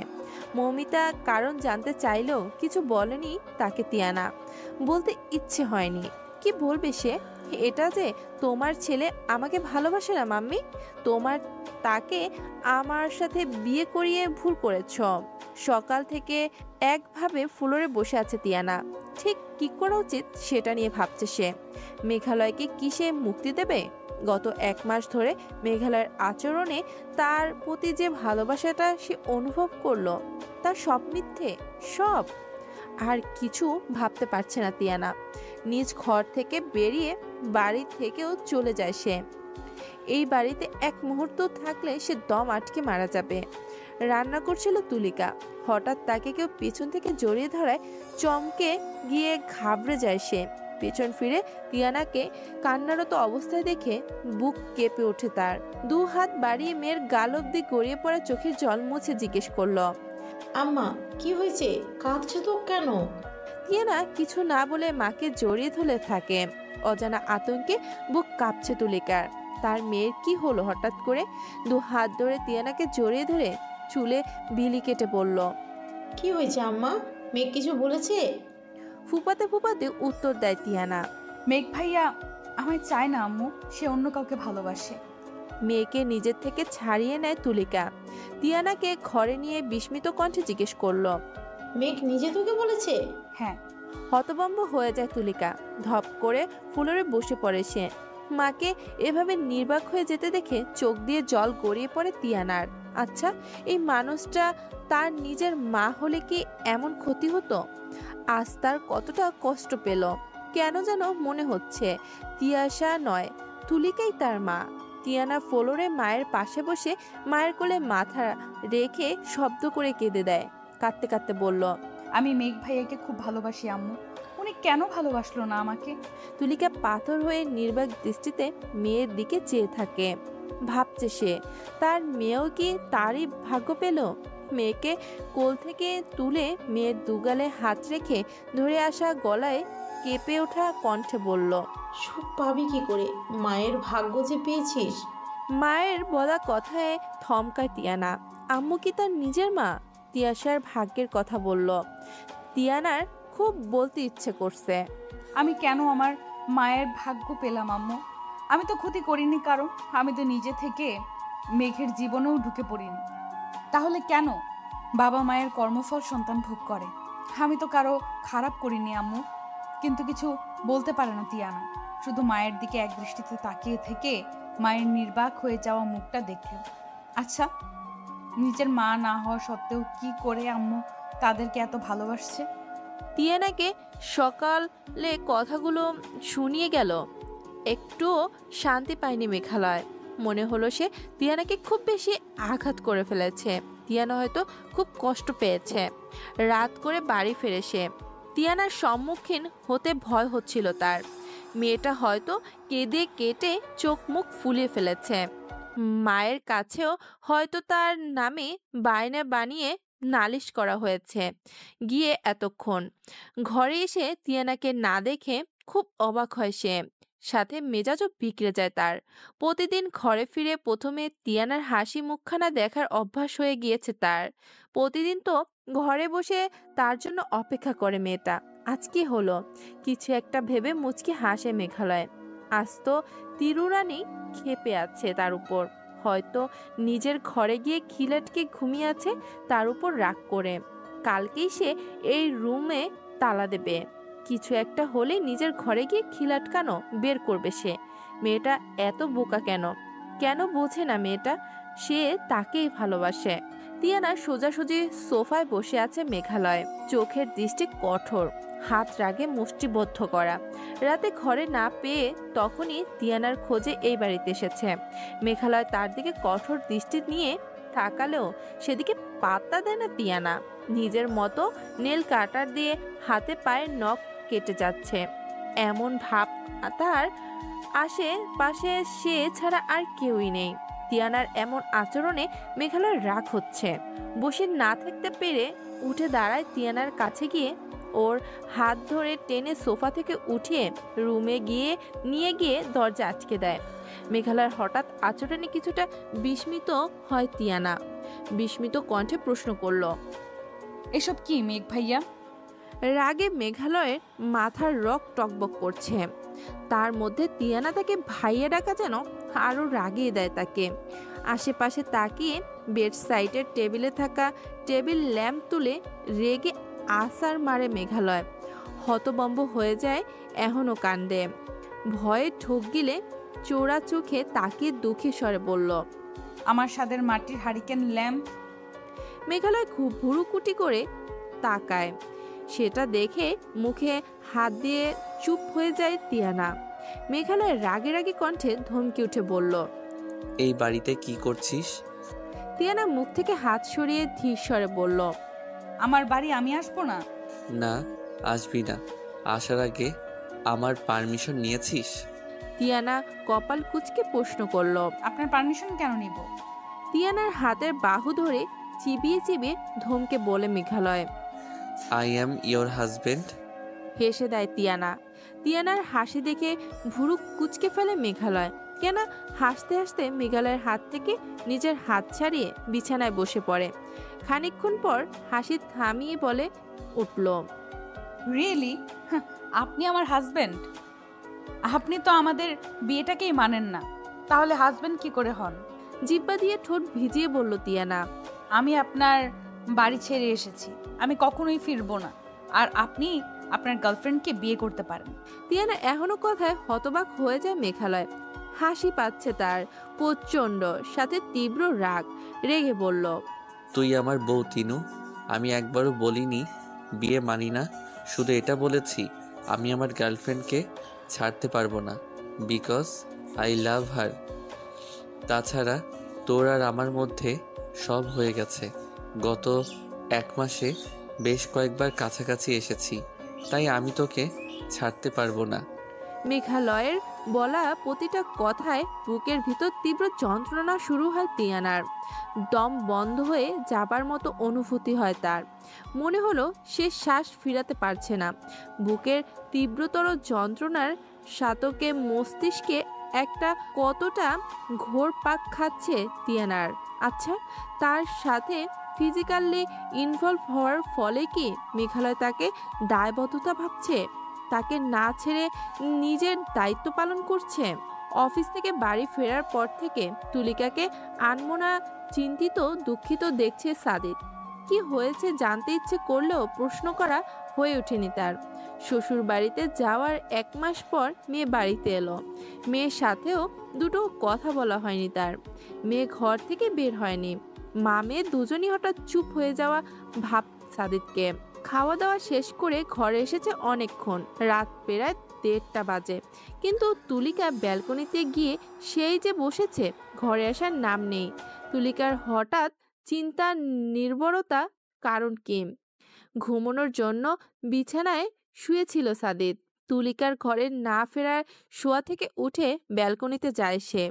মৌমিতা কারণ জানতে চাইলেও কিছু বলেনি তাকে তিয়ানা। বলতে ইচ্ছে হয়নি, কি বলবে সে? এটা যে তোমার ছেলে আমাকে ভালোবাসে না মাম্মি, তোমার তাকে আমার সাথে বিয়ে করিয়ে ভুল করেছ। সকাল থেকে একভাবে ফ্লোরে বসে আছে তিয়ানা, ঠিক কি করা উচিত সেটা নিয়ে ভাবছে সে। মেঘালয়কে কি সে মুক্তি দেবে? গত 1 মাস ধরে মেঘালয়ের আচরণে তার প্রতি যে ভালোবাসাটা সে অনুভব করলো, তার সব মিথ্যে, সব। আর কিছু ভাবতে পারছে না তিয়ানা। নিজ ঘর থেকে বেরিয়ে বাড়ি থেকেও চলে যায় সে। এই বাড়িতে এক মুহূর্ত থাকলে সে দম আটকে মারা যাবে। রান্না করছিল তুলিকা, হঠাৎ তাকে কেউ পেছন থেকে জড়িয়ে ধরায় চমকে গিয়ে ঘাবড়ে যায় সে। পেছন ফিরে তিয়ানাকে কান্নারত অবস্থায় দেখে বুক কেঁপে ওঠে তার। 2 হাত বাড়িয়ে মেয়ের গাল অব্দি গড়িয়ে পড়া চোখের জল মুছে জিজ্ঞেস করলো, আম্মা কি হয়েছে, কাঁদছো তো কেন? তিয়ানা কিছু না বলে মাকে জড়িয়ে ধরে থাকে। অজানা আতঙ্কে বুক কাঁপছে তুলিকার। তার মেয়ের কি হলো হঠাৎ করে? 2 হাত ধরে তিয়ানাকে জড়িয়ে ধরে চুলে বিলি কেটে বলল, কি হয়েছে আম্মা, মেয়ে কিছু বলেছে? ফুপাতে ফুপাতে উত্তর দেয় তিয়ানা, মেঘ ভাইয়া আমায় চায় না আম্মু, সে অন্য কাউকে ভালোবাসে। মেয়েকে নিজের থেকে ছাড়িয়ে নেয় তুলিকা। তিয়ানাকে ঘরে নিয়ে বিস্মিত কণ্ঠে জিজ্ঞেস করলো, মেঘ নিজে তোকে বলেছে? হ্যাঁ। হতভম্ব হয়ে যায় তুলিকা। ধপ করে ফ্লোরে বসে পড়ে সে। মাকে এভাবে নির্বাক হয়ে যেতে দেখে চোখ দিয়ে জল গড়িয়ে পড়ে তিয়ানার। আচ্ছা, এই মানুষটা তার নিজের মা হলে কি এমন ক্ষতি হতো? আজ তার কতটা কষ্ট পেল। কেন যেন মনে হচ্ছে তিয়াশা নয়, তুলিকাই তার মা। তিয়ানা ফ্লোরে মায়ের পাশে বসে মায়ের কোলে মাথা রেখে শব্দ করে কেঁদে দেয়। কাঁদতে কাঁদতে বলল, আমি মেঘ ভাইয়াকে খুব ভালোবাসি আম্মু, উনি কেন ভালোবাসলো না আমাকে? তুলিকা পাথর হয়ে নির্বাক দৃষ্টিতে মেয়ের দিকে চেয়ে থাকে। ভাবছে সে, তার মেয়েও কি তারই ভাগ্য পেল? মেয়েকে কোল থেকে তুলে মেয়ের দুগালে হাত রেখে ধরে আসা গলায় কেঁপে ওঠা কণ্ঠে বলল, সুখ পাবি কি করে, মায়ের ভাগ্য যে পেয়েছিস। মায়ের বলা কথায় থমকায় তিয়ানা। আম্মু কি তার নিজের মা? তিয়াশার ভাগ্যের কথা বলল। তিয়ানার খুব বলতে ইচ্ছে করছে, আমি কেন আমার মায়ের ভাগ্য পেলাম আম্মু? আমি তো ক্ষতি করিনি কারণ, আমি তো নিজে থেকে মেঘের জীবনেও ঢুকে পড়িনি। তাহলে কেন বাবা মায়ের কর্মফল সন্তান ভোগ করে? আমি তো কারো খারাপ করিনি আম্মু। কিন্তু কিছু বলতে পারে না তিয়ানা, শুধু মায়ের দিকে এক দৃষ্টিতে তাকিয়ে থেকে মায়ের নির্বাক হয়ে যাওয়া মুখটা দেখল। আচ্ছা, নিজের মা না হওয়া সত্ত্বেও কি করে আম্মু তাদেরকে এত ভালোবাসছে? তিয়ানাকে সকালে কথাগুলো শুনিয়ে গেল। একটুও শান্তি পায়নি মেঘালয়। মনে হলো সে তিয়ানাকে খুব বেশি আঘাত করে ফেলেছে। তিয়ানা হয়তো খুব কষ্ট পেয়েছে। রাত করে বাড়ি ফিরে সে। তিয়ানার সম্মুখীন হতে ভয় হচ্ছিল তার। মেয়েটা হয়তো কেঁদে কেটে চোখ মুখ ফুলিয়ে ফেলেছে। মায়ের কাছেও হয়তো তার নামে বায়না বানিয়ে নালিশ করা হয়েছে। গিয়ে এতক্ষণ ঘরে এসে তিয়ানাকে না দেখে খুব অবাক হয় সে। সাথে মেজাজও বিগড়ে যায় তার। প্রতিদিন ঘরে ফিরে প্রথমে তিয়ানার হাসি মুখখানা দেখার অভ্যাস হয়ে গিয়েছে তার। প্রতিদিন তো ঘরে বসে তার জন্য অপেক্ষা করে মেয়েটা। আজ কি হলো? কিছু একটা ভেবে মুচকি হাসে মেঘালয়। আজ তো তিরুরানি ক্ষেপে আছে তার উপর। হয়তো নিজের ঘরে গিয়ে খিলাটকে ঘুমিয়ে আছে তার উপর রাগ করে। কালকেই সে এই রুমে তালা দেবে। কিছু একটা হলে নিজের ঘরে গিয়ে খিলাটকানো বের করবে সে। মেয়েটা এত বোকা কেন? কেন বোঝে না মেয়েটা সে তাকেই ভালোবাসে? তিয়ানা সোজাসুজি সোফায় বসে আছে মেঘালয়। চোখের দৃষ্টি কঠোর, হাত রাগে মুষ্টিবদ্ধ করা। রাতে ঘরে না পেয়ে তখনই তিয়ানার খোঁজে এই বাড়িতে এসেছে। মেঘালয় তার দিকে কঠোর দৃষ্টি নিয়ে তাকালেও সেদিকে পাত্তা দেয় না তিয়ানা। নিজের মতো নেল কাটার দিয়ে হাতে পায়ে নখ কেটে যাচ্ছে। এমন ভাব তার আশেপাশে সে ছাড়া আর কেউই নেই। তিয়ানার এমন আচরণে মেঘালয়ের রাগ হচ্ছে। বসে না থাকতে পেরে উঠে দাঁড়ায় তিয়ানার কাছে গিয়ে ওর হাত ধরে টেনে সোফা থেকে উঠিয়ে রুমে নিয়ে গিয়ে দরজা আটকে দেয়। মেঘালয়ের হঠাৎ আচরণে কিছুটা বিস্মিত হয় তিয়ানা। বিস্মিত কণ্ঠে প্রশ্ন করল, এসব কি মেঘ ভাইয়া? রাগে মেঘালয়ের মাথার রক টকবক করছে। তার মধ্যে তিয়ানা তাকে ভাইয়া ডাকা যেন আরও রাগিয়ে দেয় তাকে। আশেপাশে তাকিয়ে বেড সাইডের টেবিলে থাকা টেবিল ল্যাম্প তুলে রেগে আছাড় মারে মেঘালয়। হতবম্ব হয়ে যায় এখনও কাণ্ডে। ভয়ে ঠোক গিলে চোরা চোখে তাকিয়ে দুঃখী স্বরে বলল, আমার স্বাদের মাটির হারিকেন ল্যাম্প। মেঘালয় খুব ভুরুকুটি করে তাকায়। সেটা দেখে মুখে হাত দিয়ে চুপ হয়ে যায় তিয়ানা। মেঘালয় রাগে রাগে কণ্ঠে ধমকে উঠে বলল, এই বাড়িতে কি করছিস? তিয়ানা মুখ থেকে হাত সরিয়ে ধীর স্বরে বলল, আমার বাড়ি আমি আসবো না। না, আসবি না। আসার আগে আমার পারমিশন নিয়েছিস? তিয়ানা কপাল কুঁচকে প্রশ্ন করল। আপনার পারমিশন কেন নিব? তিয়ানার হাতের বাহু ধরে চিবিয়ে চিবিয়ে ধমকে বলে Meghalaya, I am your husband. হেসে দেয় তিয়ানা। তিয়ানার হাসি দেখে ভুরু কুঁচকে ফেলে মেঘালয়। তিয়ানা হাসতে হাসতে মেঘালয়ের হাত থেকে নিজের হাত ছাড়িয়ে বিছানায় বসে পড়ে। খানিকক্ষণ পর হাসি থামিয়ে বলে উঠল, রিয়েলি? আপনি আমার হাজবেন্ড? আপনি তো আমাদের বিয়েটাকেই মানেন না, তাহলে হাজবেন্ড কি করে হন? জিব্বা দিয়ে ঠোঁট ভিজিয়ে বলল তিয়ানা, আমি আপনার বাড়ি ছেড়ে এসেছি, আমি কখনোই ফিরবো না। আর আপনি আপনার গার্লফ্রেন্ডকে বিয়ে করতে পারেন। তিয়ানা এখনো কথায় হতবাক হয়ে যায় মেঘালয়। হাসি পাচ্ছে তার প্রচণ্ড, সাথে তীব্র রাগ। রেগে বলল, তুই আমার বউ তিনু। আমি একবারও বলিনি বিয়ে মানি না, শুধু এটা বলেছি আমি আমার গার্লফ্রেন্ডকে ছাড়তে পারবো না, বিকজ আই লাভ হার। তাছাড়া তোর আর আমার মধ্যে সব হয়ে গেছে। গত 1 মাসে বেশ কয়েকবার কাছাকাছি এসেছি, তাই আমি তোকে ছাড়তে পারবো না। মেঘালয়ের বলা প্রতিটা কথায় বুকের ভিতর তীব্র যন্ত্রণা শুরু হয় তিয়ানার। দম বন্ধ হয়ে যাবার মতো অনুভূতি হয় তার। মনে হলো সে শ্বাস ফিরাতে পারছে না। বুকের তীব্রতর যন্ত্রণার সাতকে মস্তিষ্কে একটা কতটা ঘোর পাক খাচ্ছে তিয়ানার। আচ্ছা, তার সাথে ফিজিক্যালি ইনভলভ হওয়ার ফলে কি মেঘালয় তাকে দায়বদ্ধতা ভাবছে? তাকে না ছেড়ে নিজের দায়িত্ব পালন করছে? অফিস থেকে বাড়ি ফেরার পর থেকে তুলিকাকে আনমনা চিন্তিত দুঃখিত দেখছে সাদিত। কি হয়েছে জানতে ইচ্ছে করলেও প্রশ্ন করা হয়ে ওঠেনি তার। শ্বশুর বাড়িতে যাওয়ার 1 মাস পর মেয়ে বাড়িতে এলো। মেয়ের সাথেও দুটো কথা বলা হয়নি তার। মেয়ে ঘর থেকে বের হয়নি। মা মেয়ে দুজনই হঠাৎ চুপ হয়ে যাওয়া ভাব সাদিতকে। খাওয়া দাওয়া শেষ করে ঘরে এসেছে অনেকক্ষণ, রাত প্রায় 1:30 বাজে। কিন্তু তুলিকা ব্যালকনিতে গিয়ে সেই যে বসেছে, ঘরে আসার নাম নেই। তুলিকার হঠাৎ চিন্তা নির্ভরতা কারণ কি? ঘুমানোর জন্য বিছানায় শুয়েছিল সাদিত। তুলিকার ঘরে না ফেরার শোয়া থেকে উঠে ব্যালকনিতে যায় সে।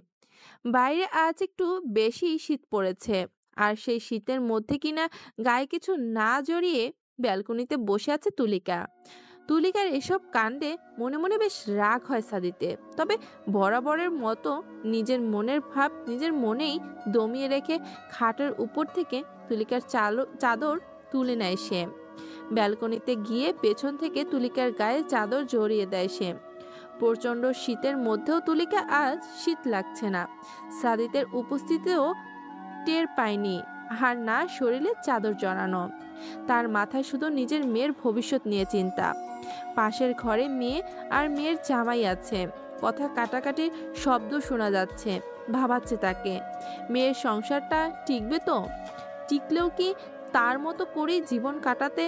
বাইরে আজ একটু বেশি শীত পড়েছে, আর সেই শীতের মধ্যে কিনা গায়ে কিছু না জড়িয়ে ব্যালকনিতে বসে আছে তুলিকা। তুলিকার এসব কাণ্ডে মনে মনে বেশ রাগ হয় সাদিতে। তবে বরাবরের মতো নিজের মনের ভাব নিজের মনেই দমিয়ে রেখে খাটের উপর থেকে তুলিকার চাদর তুলে নেয় সে। ব্যালকনিতে গিয়ে পেছন থেকে তুলিকার গায়ে চাদর জড়িয়ে দেয় সে। প্রচণ্ড শীতের মধ্যেও তুলিকা আজ শীত লাগছে না। সাদিতের উপস্থিতিও টের পায়নি, আর না শরীরে চাদর জড়ানো। তার মাথায় শুধু নিজের মেয়ের ভবিষ্যৎ নিয়ে চিন্তা। পাশের ঘরে মেয়ে আর মেয়ের জামাই আছে। কথা কাটাকাটির শব্দ শোনা যাচ্ছে। ভাবাচ্ছে তাকে, মেয়ের সংসারটা টিকবে তো? টিকলেও কি তার মতো করেই জীবন কাটাতে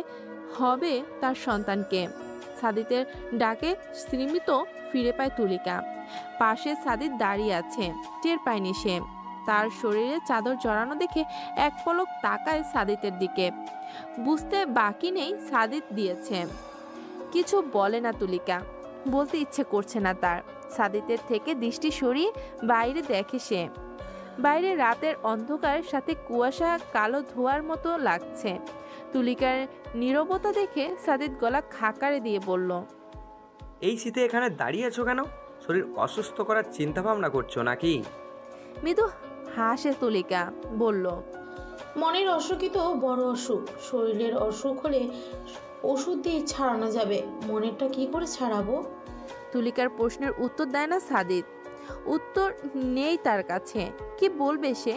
হবে তার সন্তানকে? সাদিতের ডাকে স্মৃমিত ফিরে পায় তুলিকা। পাশে সাদিত দাঁড়িয়ে আছে, টের পায়নি সে। তার শরীরে চাদর জড়ানো দেখে এক পলক তাকায় সাদিতের দিকে। বুঝতে বাকি নেই সাদিত দিয়েছে। কিছু বলে না তুলিকা, বলতে ইচ্ছে করছে না তার। সাদিতের থেকে দৃষ্টি সরিয়ে বাইরে দেখে সে। বাইরে রাতের অন্ধকার সাথে কুয়াশা কালো ধোয়ার মতো লাগছে। তুলিকার নীরবতা দেখে সাদিদ গলা খাকারে দিয়ে বলল, এই শীতে এখানে দাঁড়িয়ে আছো কেন? শরীর অসুস্থ করার চিন্তা ভাবনা করছো নাকি? মৃদু হাসে তুলিকা, বলল, মনের অসুখই তো বড় অসুখ। শরীরের অসুখ হলে ওষুধ দিয়ে ছাড়ানো যাবে, মনেরটা কি করে ছাড়াবো? তুলিকার প্রশ্নের উত্তর দেয় না সাদিদ। উত্তর নেই তার কাছে। কি বলবে সে?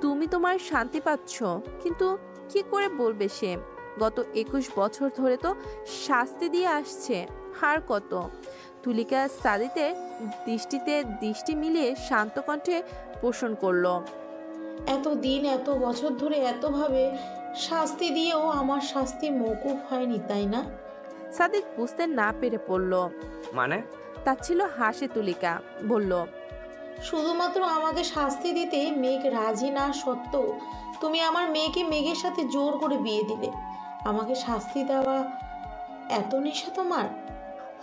তুমি তোমার শান্তি পাচ্ছ, কিন্তু কি করে বলবে সে? গত 21 বছর ধরে তো শাস্তি দিয়ে আসছে, আর কত? তুলিকা সাদিতের দৃষ্টিতে দৃষ্টি মিলিয়ে শান্ত কণ্ঠে পোষণ করলো, এতদিন এত বছর ধরে এতভাবে শাস্তি দিয়েও আমার শাস্তি মওকুফ হয়নি, তাই না? সাদিত বুঝতে না পেরে পড়ল। মানে? তার ছিল হাসে তুলিকা, বলল, শুধুমাত্র আমাকে শাস্তি দিতে মেঘ রাজি না সত্ত্বেও তুমি আমার মেয়েকে মেঘের সাথে জোর করে বিয়ে দিলে। আমাকে শাস্তি দেওয়া এত নেশা তোমার?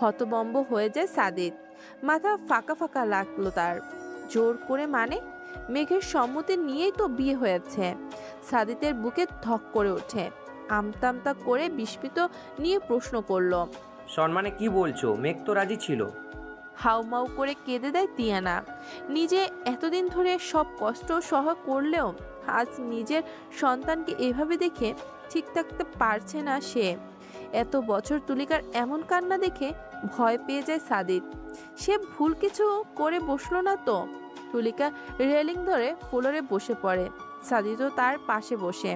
হতবম্ব হয়ে যায় সাদিত। মাথা ফাঁকা ফাঁকা লাগলো তার। জোর করে মানে? মেঘের সম্মতি নিয়েই তো বিয়ে হয়েছে। সাদিতের বুকে ধক করে ওঠে। আমতামতা করে বিস্মিত নিয়ে প্রশ্ন করলো, সম্মানে কি বলছো? মেঘ তো রাজি ছিল। হাউমাউ করে কেঁদে দেয় তিয়ানা। নিজে এতদিন ধরে সব কষ্ট সহ করলেও আজ নিজের সন্তানকে এভাবে দেখে ঠিক থাকতে পারছে না সে। এত বছর তুলিকার এমন কান্না দেখে ভয় পেয়ে যায় সাদিত। সে ভুল কিছু করে বসলো না তো? তুলিকা রেলিং ধরে ফ্লোরে বসে পড়ে। সাদিতও তার পাশে বসে।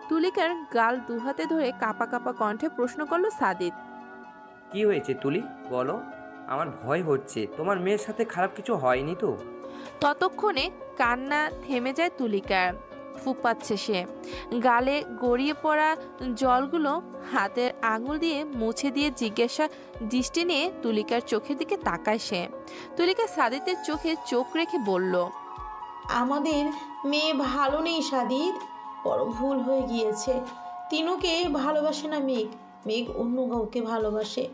তুলিকার গাল দুহাতে ধরে কাঁপা কাঁপা কণ্ঠে প্রশ্ন করলো সাদিত, কি হয়েছে তুলি, বলো। আমার ভয় হচ্ছে, তোমার মেয়ের সাথে খারাপ কিছু হয়নি তো? ততক্ষণে কান্না থেমে যায় তুলিকার। ফুক পাচ্ছে সে। গালে গড়িয়ে পড়া জলগুলো হাতের আঙুল দিয়ে মুছে দিয়ে জিজ্ঞাসা দৃষ্টি নিয়ে তুলিকার চোখের দিকে তাকায় সে। তুলিকা সাদিতের চোখে চোখ রেখে বলল, আমাদের মেয়ে ভালো নেই সাদিদ, বড় ভুল হয়ে গিয়েছে। তিনুকে ভালোবাসে না মেঘ, মেঘ অন্য কাউকে ভালোবাসে।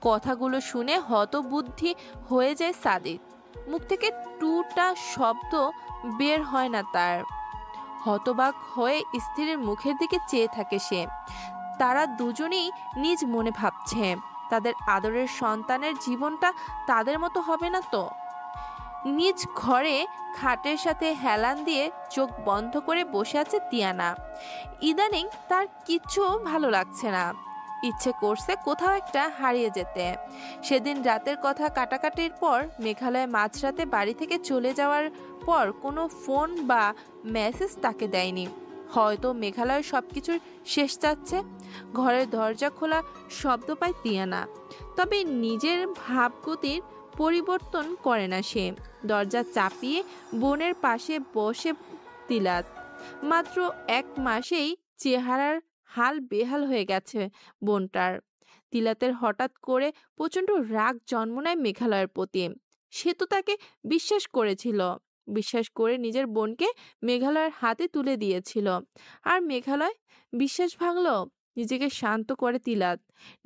কথাগুলো শুনে হতবুদ্ধি হয়ে যায় সাদিত। মুখ থেকে টুটা শব্দ বের হয় না তার। হতবাক হয়ে স্ত্রীর মুখের দিকে চেয়ে থাকে সে। তারা দুজনেই নিজ মনে ভাবছে তাদের আদরের সন্তানের জীবনটা তাদের মতো হবে না তো। নিজ ঘরে খাটের সাথে হেলান দিয়ে চোখ বন্ধ করে বসে আছে তিয়ানা। ইদানিং তার কিচ্ছু ভালো লাগছে না। ইচ্ছে করছে কোথাও একটা হারিয়ে যেতে। সেদিন রাতের কথা কাটাকাটির পর মেঘালয় মাঝরাতে বাড়ি থেকে চলে যাওয়ার পর কোনো ফোন বা মেসেজ তাকে দেয়নি। হয়তো মেঘালয় সব কিছুর শেষ যাচ্ছে। ঘরের দরজা খোলা শব্দ পায় তিয়ানা, তবে নিজের ভাবগতির পরিবর্তন করে না সে। দরজা চাপিয়ে বোনের পাশে বসে তিলাত। মাত্র 1 মাসেই চেহারার হাল বেহাল হয়ে গেছে বোনটার। তিলাতের হঠাৎ করে প্রচণ্ড রাগ জন্ম নেয় মেঘালয়ের প্রতি। সে তো তাকে বিশ্বাস করেছিল, বিশ্বাস করে নিজের বোনকে মেঘালয়ের হাতে তুলে দিয়েছিল। আর মেঘালয় বিশ্বাস ভাঙল। নিজেকে শান্ত করে তিলাত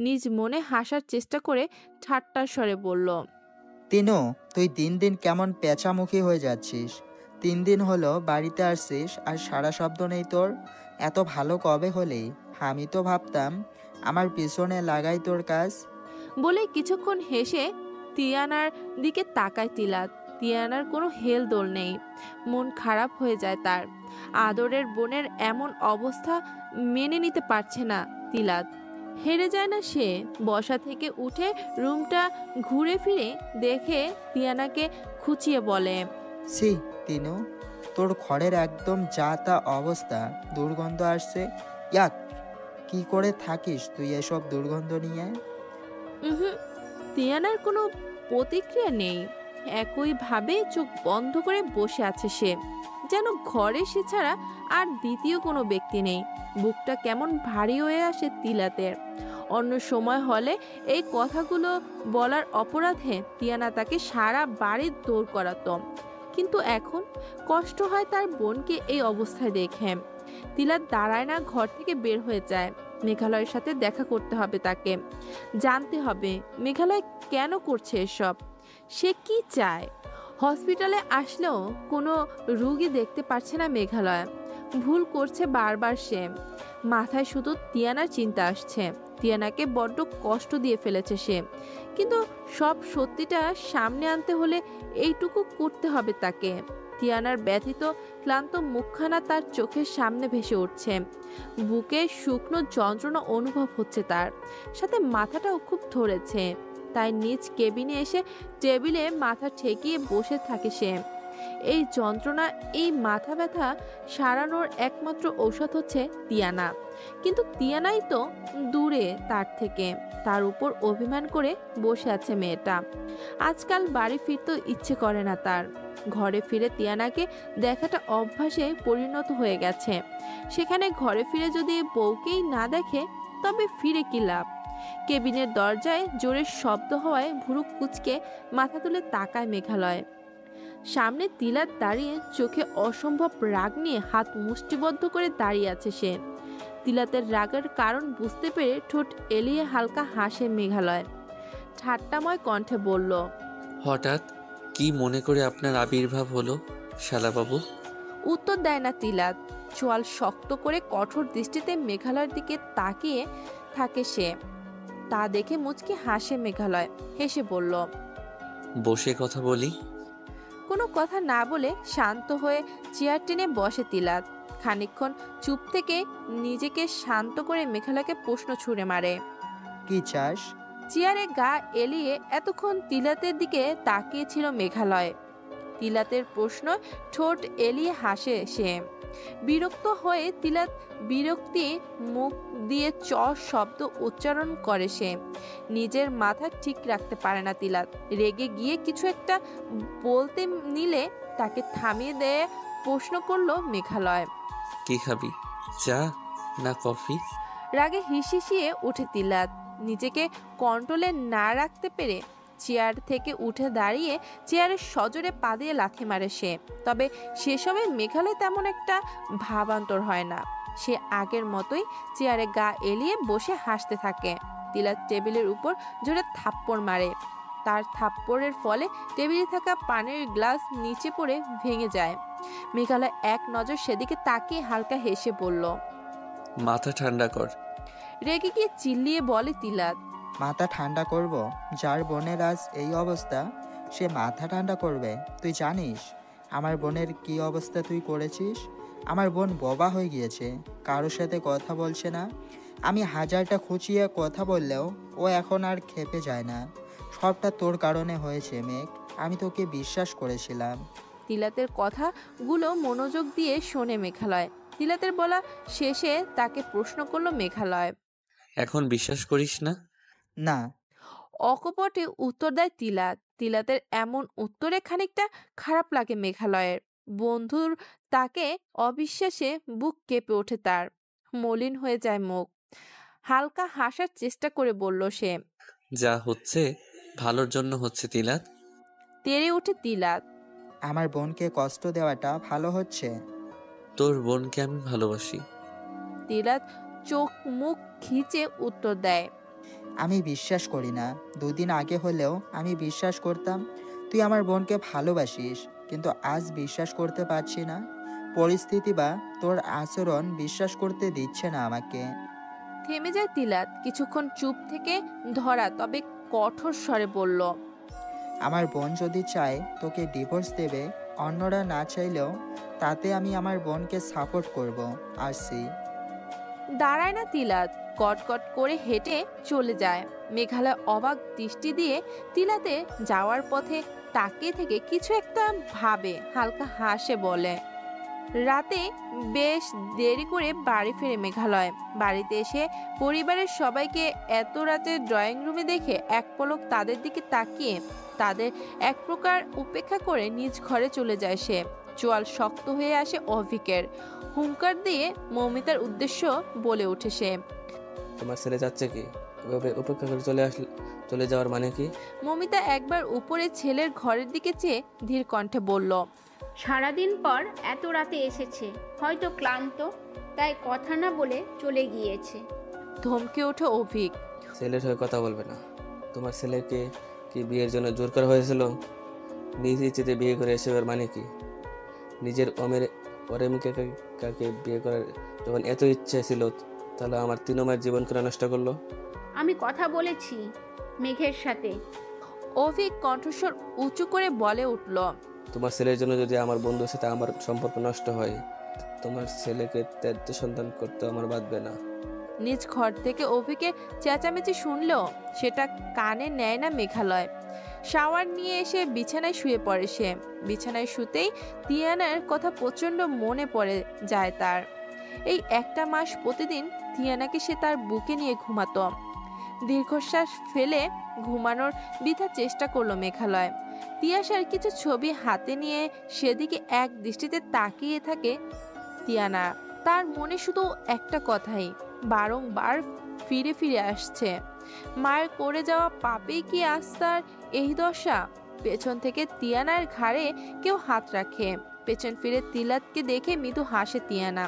নিজ মনে হাসার চেষ্টা করে ঠাট্টার স্বরে বলল, তিনু, তুই দিন দিন কেমন পেঁচামুখী হয়ে যাচ্ছিস। 3 দিন হলো বাড়িতে আসছিস আর সারা শব্দ নেই তোর। এত ভালো কবে হলি? আমি তো ভাবতাম আমার পিছনে লাগাই তোর কাজ। বলে কিছুক্ষণ হেসে তিয়ানার দিকে তাকায় তিলাত। তিয়ানার কোনো হেলদোল নেই। মন খারাপ হয়ে যায় তার। আদরের বোনের এমন অবস্থা মেনে নিতে পারছে না তিলাত। হেরে যায় না সে। বসা থেকে উঠে রুমটা ঘুরে ফিরে দেখে তিয়ানাকে খুঁচিয়ে বলে, ছি তিনু, তোর ঘরের একদম যা তা অবস্থা, দুর্গন্ধ আসছে। ইয়াক, কি করে থাকিস তুই এসব দুর্গন্ধ নিয়ে? তিয়ানার কোনো প্রতিক্রিয়া নেই। একইভাবে চোখ বন্ধ করে বসে আছে সে, যেন ঘরে সে ছাড়া আর দ্বিতীয় কোনো ব্যক্তি নেই। বুকটা কেমন ভারী হয়ে আসে তিলাতের। অন্য সময় হলে এই কথাগুলো বলার অপরাধে তিয়ানা তাকে সারা বাড়ি দৌড় করাতো, কিন্তু এখন কষ্ট হয় তার বোনকে এই অবস্থায় দেখে। তিলাত দাঁড়ায় না, ঘর থেকে বের হয়ে যায়। মেঘালয়ের সাথে দেখা করতে হবে তাকে। জানতে হবে মেঘালয় কেন করছে এসব, সে কি চায়। হসপিটালে আসলেও কোনো রুগী দেখতে পাচ্ছে না মেঘালয়। ভুল করছে বারবার সে। মাথায় শুধু তিয়ানার চিন্তা আসছে। তিয়ানাকে বড্ড কষ্ট দিয়ে ফেলেছে সে, কিন্তু সব সত্যিটা সামনে আনতে হলে এইটুকু করতে হবে তাকে। তিয়ানার ব্যথিত ক্লান্ত মুখখানা তার চোখের সামনে ভেসে উঠছে। বুকে শুকনো যন্ত্রণা অনুভব হচ্ছে, তার সাথে মাথাটাও খুব ধরেছে। তাই নিজ কেবিনে এসে টেবিলে মাথা ঠেকিয়ে বসে থাকে সে। এই যন্ত্রণা, এই মাথা ব্যথা সারানোর একমাত্র ঔষধ হচ্ছে তিয়ানা। কিন্তু তিয়ানাই তো দূরে তার থেকে, তার উপর অভিমান করে বসে আছে মেয়েটা। আজকাল বাড়ি ফিরতে ইচ্ছে করে না তার। ঘরে ফিরে তিয়ানাকে দেখাটা অভ্যাসে পরিণত হয়ে গেছে। সেখানে ঘরে ফিরে যদি বউকেই না দেখে তবে ফিরে কি লাভ? কেবিনের দরজায় জোরে শব্দ হওয়ায় ভুরু কুঁচকে মাথা তুলে তাকায় মেঘালয়। সামনে তিলাত দাঁড়িয়ে চোখে অসম্ভব রাগ নিয়ে হাত মুষ্টিবদ্ধ করে দাঁড়িয়ে আছে সে। তিলাতের রাগের কারণ বুঝতে পেরে ঠোঁট এলিয়ে হালকা হাসে মেঘালয়। ঠাট্টাময় কণ্ঠে বলল, হঠাৎ কি মনে করে আপনার আবির্ভাব হলো শালাবাবু? উত্তর দেয় না তিলাত। চোয়াল শক্ত করে কঠোর দৃষ্টিতে মেঘালয়ের দিকে তাকিয়ে থাকে সে। তা দেখে মুচকি হাসে মেঘালয়, হেসে বলল, বসে কথা বলি। কোনো কথা না বলে শান্ত হয়ে চেয়ার টেনে বসে তিলাত। খানিকক্ষণ চুপ থেকে নিজেকে শান্ত করে মেঘালয়কে প্রশ্ন ছুড়ে মারে, কি চাস? চেয়ারে গা এলিয়ে এতক্ষণ তিলাতের দিকে তাকিয়েছিল মেঘালয়। তিলাতের প্রশ্ন ঠোঁট এলিয়ে হাসে সে। বিরক্ত হয়ে তিলাত বিরক্তি মুখ দিয়ে চ শব্দ উচ্চারণ করে সে। নিজের মাথা ঠিক রাখতে পারে না তিলাত। রেগে গিয়ে কিছু একটা বলতে নিলে তাকে থামিয়ে দিয়ে প্রশ্ন করলো মেঘালয়, কি খাবি, চা না কফি? রাগে হিসিয়ে ওঠে তিলাত। নিজেকে কন্ট্রোলে না রাখতে পেরে চেয়ার থেকে উঠে দাঁড়িয়ে চেয়ারের সজোরে পা দিয়ে লাথি মারে সে। তবে সেসবে মেঘালয় তেমন একটা ভাবান্তর হয় না। সে আগের মতোই চেয়ারে গা এলিয়ে বসে হাসতে থাকে। তিলাত টেবিলের উপর জোরে থাপ্পড় মারে। তার থাপ্পড়ের ফলে টেবিলে থাকা পানির গ্লাস নিচে পড়ে ভেঙে যায়। মেঘালয় এক নজর সেদিকে তাকিয়ে হালকা হেসে বলল, মাথা ঠান্ডা কর। রেগে গিয়ে চিল্লিয়ে বলে তিলাত, মাথা ঠান্ডা করব? যার বোনের আজ এই অবস্থা সে মাথা ঠান্ডা করবে? তুই জানিস আমার বোনের কি অবস্থা তুই করেছিস? আমার বোন বোবা হয়ে গিয়েছে, কারোর সাথে কথা বলছে না। আমি হাজারটা খুঁচিয়ে কথা বললেও ও এখন আর খেপে যায় না। সবটা তোর কারণে হয়েছে মেঘ, আমি তোকে বিশ্বাস করেছিলাম। তিলাতের কথাগুলো মনোযোগ দিয়ে শোনে মেঘালয়। তিলাতের বলা শেষে তাকে প্রশ্ন করলো মেঘালয়, এখন বিশ্বাস করিস না? না। অকপটে উত্তর দেয় তিলাত। তিলাতের এমন উত্তরে খানিকটা খারাপ লাগে মেঘালয়ের। বন্ধুর তাকে অবিশ্বাসে বুক কেঁপে ওঠে তার, মলিন হয়ে যায় মুখ। হালকা হাসার চেষ্টা করে বলল সে, যা হচ্ছে ভালোর জন্য হচ্ছে তিলাত। তেড়ে ওঠে তিলাত। আমার বোনকে কষ্ট দেওয়াটা ভালো হচ্ছে? তোর বোনকে আমি ভালোবাসি। তিলাত চোখ মুখ খিচে উত্তর দেয়, আমি বিশ্বাস করি না। দুদিন আগে হলেও আমি বিশ্বাস করতাম তুই আমার বোনকে ভালোবাসিস, কিন্তু আজ বিশ্বাস করতে পারছি না। পরিস্থিতি বা তোর আচরণ বিশ্বাস করতে দিচ্ছে না আমাকে। থেমে যায় তিলাত। কিছুক্ষণ চুপ থেকে ধরা তবে কঠোর স্বরে বলল, আমার বোন যদি চায় তোকে ডিভোর্স দেবে, অন্যরা না চাইলেও, তাতে আমি আমার বোনকে সাপোর্ট করব। আসছি। দাঁড়ায় না তিলাত, কটকট করে হেঁটে চলে যায়। মেঘালয় অবাক দৃষ্টি দিয়ে তিলাতে যাওয়ার পথে তাকিয়ে থেকে কিছু একটা ভাবে, হালকা হাসে বলে। রাতে বেশ দেরি করে বাড়ি ফিরে মেঘালয়। বাড়িতে এসে পরিবারের সবাইকে এত রাতে ড্রয়িং রুমে দেখে এক পলক তাদের দিকে তাকিয়ে তাদের এক প্রকার উপেক্ষা করে নিজ ঘরে চলে যায় সে। চোয়াল শক্ত হয়ে আসে অভিকের। হুঙ্কার দিয়ে মৌমিতার উদ্দেশ্য বলে ওঠে সে, তোমার ছেলে যাচ্ছে কি? এভাবে উপেক্ষা করে চলে যাওয়ার মানে কি? মৌমিতা একবার উপরে ছেলের ঘরের দিকে চেয়ে ধীর কণ্ঠে বলল, সারাদিন পর এত রাতে এসেছে, হয়তো ক্লান্ত, তাই কথা না বলে চলে গিয়েছে। ধমকে ওঠে অভিক। ছেলের হয়ে কথা বলবে না। তোমার ছেলেকে কি বিয়ের জন্য জোর করা হয়েছিল? নিজ ইচ্ছেতে বিয়ে করে এসবের মানে কি? নিজের অরেমিকাকে বিয়ে করার যখন এত ইচ্ছে ছিল, তাহলে আমার 3 মায়ের জীবন করে নষ্ট করলো। আমি কথা বলেছি মেঘের সাথে। অভিক কণ্ঠস্বর উঁচু করে বলে উঠল। তোমার ছেলের জন্য যদি আমার বন্ধুর সাথে আমার সম্পর্ক নষ্ট হয়, তোমার ছেলেকে ত্যায্য সন্তান করতে আমার বাঁধবে না। নিজ ঘর থেকে অভিকের চেঁচামেচি শুনলেও সেটা কানে নেয় না মেঘালয়। শাওয়ার নিয়ে এসে বিছানায় শুয়ে পড়ে সে। বিছানায় শুতেই তিয়ানার কথা প্রচণ্ড মনে পড়ে যায় তার। এই একটা মাস প্রতিদিন তিয়ানাকে সে তার বুকে নিয়ে ঘুমাতো। দীর্ঘশ্বাস ফেলে ঘুমানোর বৃথা চেষ্টা করলো মেঘালয়। তিয়াশার কিছু ছবি হাতে নিয়ে সেদিকে এক দৃষ্টিতে তাকিয়ে থাকে তিয়ানা। তার মনে শুধু একটা কথাই বারংবার ফিরে ফিরে আসছে, মায়ের করে যাওয়া পাপেই কি আজ তার এই দশা? পেছন থেকে তিয়ানার ঘাড়ে কেউ হাত রাখে। পেছন ফিরে তিলাতকে দেখে মৃদু হাসে তিয়ানা।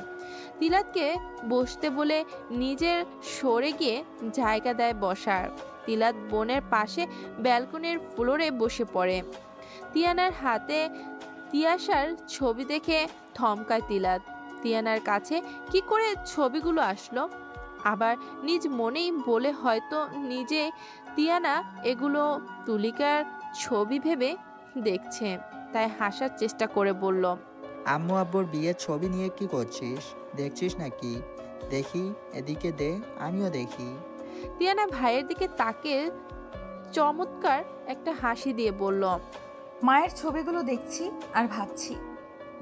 তিলাতকে বসতে বলে নিজের সরে গিয়ে জায়গা দেয় বসার। তিলাত বোনের পাশে ব্যালকনির ফ্লোরে বসে পড়ে। তিয়ানার হাতে তিয়াশার ছবি দেখে থমকায় তিলাত। তিয়ানার কাছে কি করে ছবিগুলো আসলো? আবার নিজ মনেই বলে হয়তো নিজে তিয়ানা এগুলো তুলিকার ছবি ভেবে দেখছে, তাই হাসার চেষ্টা করে বলল, আম্মু আব্বুর বিয়ের ছবি নিয়ে কি করছিস? দেখছিস নাকি? দেখি, এদিকে দে, আমিও দেখি। তিয়ানা ভাইয়ের দিকে তাকে চমৎকার একটা হাসি দিয়ে বলল, মায়ের ছবিগুলো দেখছি আর ভাবছি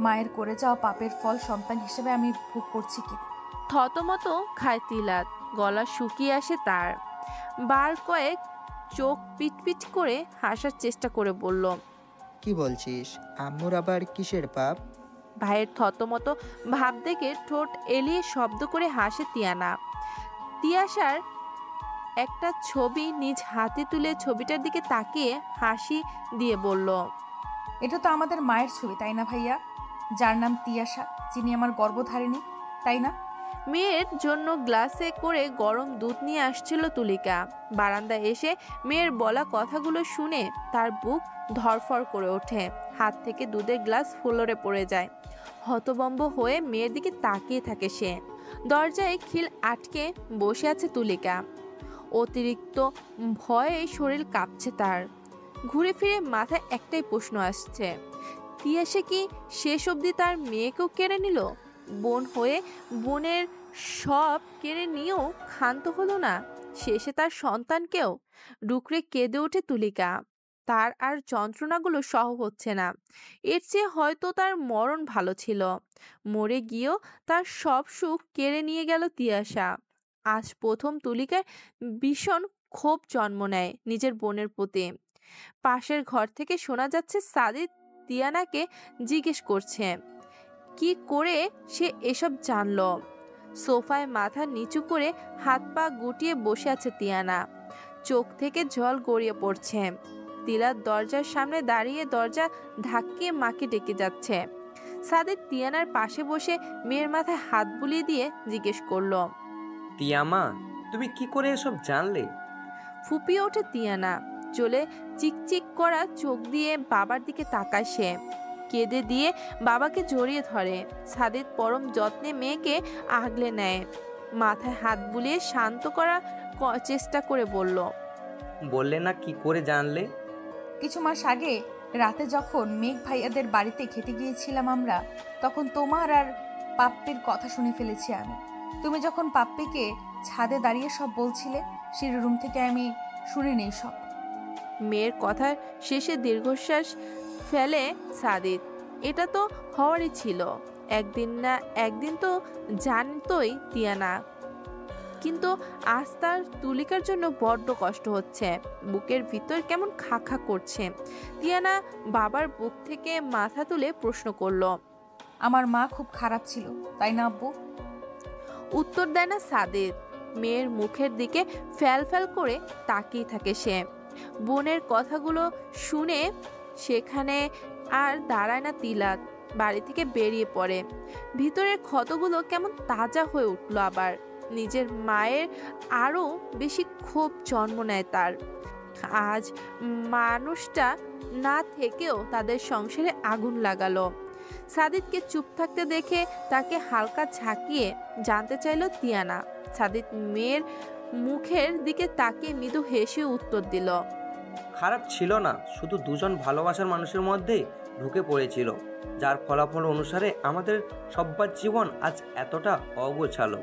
মায়ের করে যাওয়া পাপের ফল সন্তান হিসেবে আমি ভোগ করছি কি। থতমত খায় তিলাত, গলা শুকিয়ে আসে তার। বার কয়েক চোখ পিটপিট করে হাসার চেষ্টা করে বলল, কি বলছিস? আম্মুর আবার কিসের পাপ? ভাইয়ের থতমত ভাব দেখে ঠোঁট এলিয়ে শব্দ করে হাসে তিয়ানা। তিয়াশার একটা ছবি নিজ হাতে তুলে ছবিটার দিকে তাকিয়ে হাসি দিয়ে বলল, এটা তো আমাদের মায়ের ছবি, তাই না ভাইয়া? যার নাম তিয়াশা, যিনি আমার গর্ভধারিণী, তাই না? মেয়ের জন্য গ্লাসে করে গরম দুধ নিয়ে আসছিল তুলিকা। বারান্দায় এসে মেয়ের বলা কথাগুলো শুনে তার বুক ধড়ফড় করে ওঠে। হাত থেকে দুধের গ্লাস ফ্লোরে পড়ে যায়। হতভম্ব হয়ে মেয়ের দিকে তাকিয়ে থাকে সে। দরজায় খিল আটকে বসে আছে তুলিকা। অতিরিক্ত ভয়ে শরীর কাঁপছে তার। ঘুরে ফিরে মাথায় একটাই প্রশ্ন আসছে, তিয়াশা কি শেষ অবধি তার মেয়েকেও কেড়ে নিল? বোন হয়ে বোনের সব কেড়ে নিয়েও ক্ষান্ত হলো না, শেষে তার সন্তানকেও? ডুকরে কেঁদে ওঠে তুলিকা। তার আর যন্ত্রণাগুলো সহ হচ্ছে না। এর চেয়ে হয়তো তার মরণ ভালো ছিল। মরে গিয়েও তার সব সুখ কেড়ে নিয়ে গেল তিয়াশা। আজ প্রথম তুলিকার ভীষণ ক্ষোভ জন্ম নেয় নিজের বোনের প্রতি। পাশের ঘর থেকে শোনা যাচ্ছে সাদিদ তিয়ানাকে জিজ্ঞেস করছে কি করে সে এসব জানল। সোফায় মাথা নিচু করে হাত পা গুটিয়ে বসে আছে তিয়ানা। চোখ থেকে জল গড়িয়ে পড়ছে। তিলাত দরজার সামনে দাঁড়িয়ে দরজা ধাক্কিয়ে মাকে ডেকে যাচ্ছে। সাদিদ তিয়ানার পাশে বসে মেয়ের মাথায় হাত বুলিয়ে দিয়ে জিজ্ঞেস করলো, তিয়ামা, তুমি কি করে এসব জানলে? ফুপিয়ে ওঠে তিয়ানা। চলে চিকচিক করা চোখ দিয়ে বাবার দিকে তাকায় সে। কেঁদে দিয়ে বাবাকে জড়িয়ে ধরে। সাদিদ পরম যত্নে মেয়েকে আগলে নেয়। মাথায় হাত বুলিয়ে শান্ত করার চেষ্টা করে বলল, বললে না কি করে জানলে? কিছু মাস আগে রাতে যখন মেঘ ভাইয়াদের বাড়িতে খেতে গিয়েছিলাম আমরা, তখন তোমার আর পাপ্পির কথা শুনে ফেলেছি আমি। তুমি যখন পাপ্পিকে ছাদে দাঁড়িয়ে সব বলছিলে, সেই রুম থেকে আমি শুনে নেই সব। মেয়ের কথার শেষে দীর্ঘশ্বাস ফেলে সাদিদ। এটা তো হওয়ারই ছিল। একদিন না একদিন তো জানতোই তিয়ানা। কিন্তু আজ তার তুলিকার জন্য বড্ড কষ্ট হচ্ছে। বুকের ভিতর কেমন খা খা করছে। তিয়ানা বাবার বুক থেকে মাথা তুলে প্রশ্ন করলো, আমার মা খুব খারাপ ছিল, তাই না আব্বু? উত্তর দেয় না সাদিদ। মেয়ের মুখের দিকে ফ্যাল ফ্যাল করে তাকিয়ে থাকে সে। বোনের কথাগুলো শুনে সেখানে আর দাঁড়ায় না তিলাত। বাড়ি থেকে বেরিয়ে পড়ে। ভিতরের ক্ষতগুলো কেমন তাজা হয়ে উঠল আবার। নিজের মায়ের আরও বেশি ক্ষোভ জন্ম নেয় তার। আজ মানুষটা না থেকেও তাদের সংসারে আগুন লাগালো। সাদিদকে চুপ থাকতে দেখে তাকে হালকা ঝাঁকিয়ে জানতে চাইল তিয়ানা। সাদিদ মেয়ের মুখের দিকে তাকিয়ে মৃদু হেসে উত্তর দিল, খারাপ ছিল না, শুধু দুজন ভালোবাসার মানুষের মধ্যে ঢুকে পড়েছিল, যার ফলাফল অনুসারে আমাদের সব্বার জীবন আজ এতটা অগোছালো।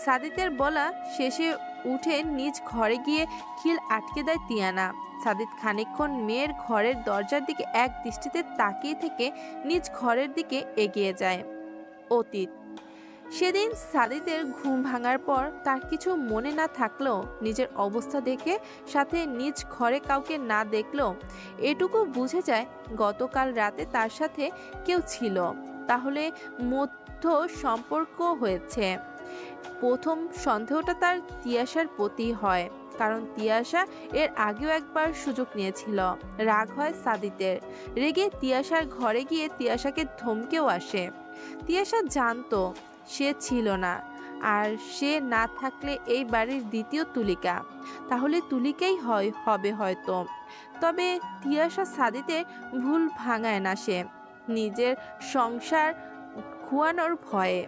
সাদিদের বলা শেষে উঠে নিজ ঘরে গিয়ে খিল আটকে দেয় তিয়ানা। সাদিদ খানিকক্ষণ মেয়ের ঘরের দরজার দিকে এক দৃষ্টিতে তাকিয়ে থেকে নিজ ঘরের দিকে এগিয়ে যায়। অতীত সেদিন সাদিদের ঘুম ভাঙার পর তার কিছু মনে না থাকলেও নিজের অবস্থা দেখে সাথে নিজ ঘরে কাউকে না দেখলেও এটুকু বুঝে যায় গতকাল রাতে তার সাথে কেউ ছিল, তাহলে মধ্য সম্পর্ক হয়েছে। প্রথম সন্দেহটা তার তিয়াশার প্রতি হয়, কারণ তিয়াশা এর আগেও একবার সুযোগ নিয়েছিল। রাগ হয় সাদিদের, রেগে তিয়াশার ঘরে গিয়ে তিয়াশাকে ধমকেও আসে। তিয়াশা জানতো সে ছিল না, আর সে না থাকলে এই বাড়ির দ্বিতীয় তুলিকা, তাহলে তুলিকাই হবে হয়তো। তবে তিয়াশা সাদিদের ভুল ভাঙায় না, সে নিজের সংসার খুয়ানোর ভয়ে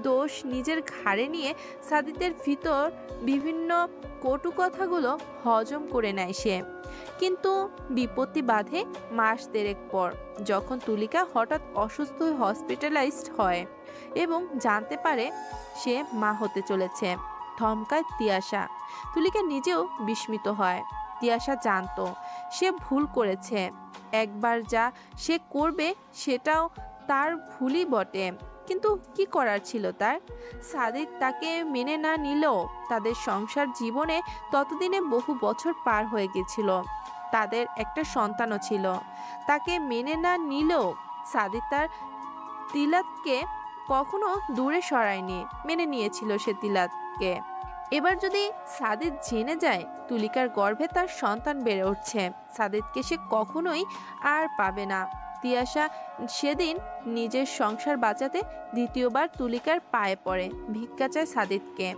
দোষ নিজের ঘাড়ে নিয়ে সাদিদের ভিতর বিভিন্ন কটু কথাগুলো হজম করে নেয় সে। কিন্তু বিপত্তি বাধে মাস দেড়েক পর, যখন তুলিকা হঠাৎ অসুস্থ হয়ে হসপিটালাইজড হয় এবং জানতে পারে সে মা হতে চলেছে। থমকায় তিয়াশা। তুলিকা নিজেও বিস্মিত হয়। তিয়াশা জানতো সে ভুল করেছে, একবার যা সে করবে সেটাও তার ভুলই বটে, কিন্তু কি করার ছিল তার? সাদিদ তাকে মেনে না নিলেও তাদের সংসার জীবনে ততদিনে বহু বছর পার হয়ে গেছিল, তাদের একটা সন্তানও ছিল। তাকে মেনে না নিলেও সাদিদ তার তিলাতকে কখনো দূরে সরায়নি, মেনে নিয়েছিল সে তিলাতকে। এবার যদি সাদিদ জেনে যায় তুলিকার গর্ভে তার সন্তান বেড়ে উঠছে, সাদিদকে সে কখনোই আর পাবে না। তিয়াশা সেদিন নিজের সংসার বাঁচাতে দ্বিতীয়বার তুলিকার পায়ে পড়ে, ভিক্ষা চায় সাদিদকে।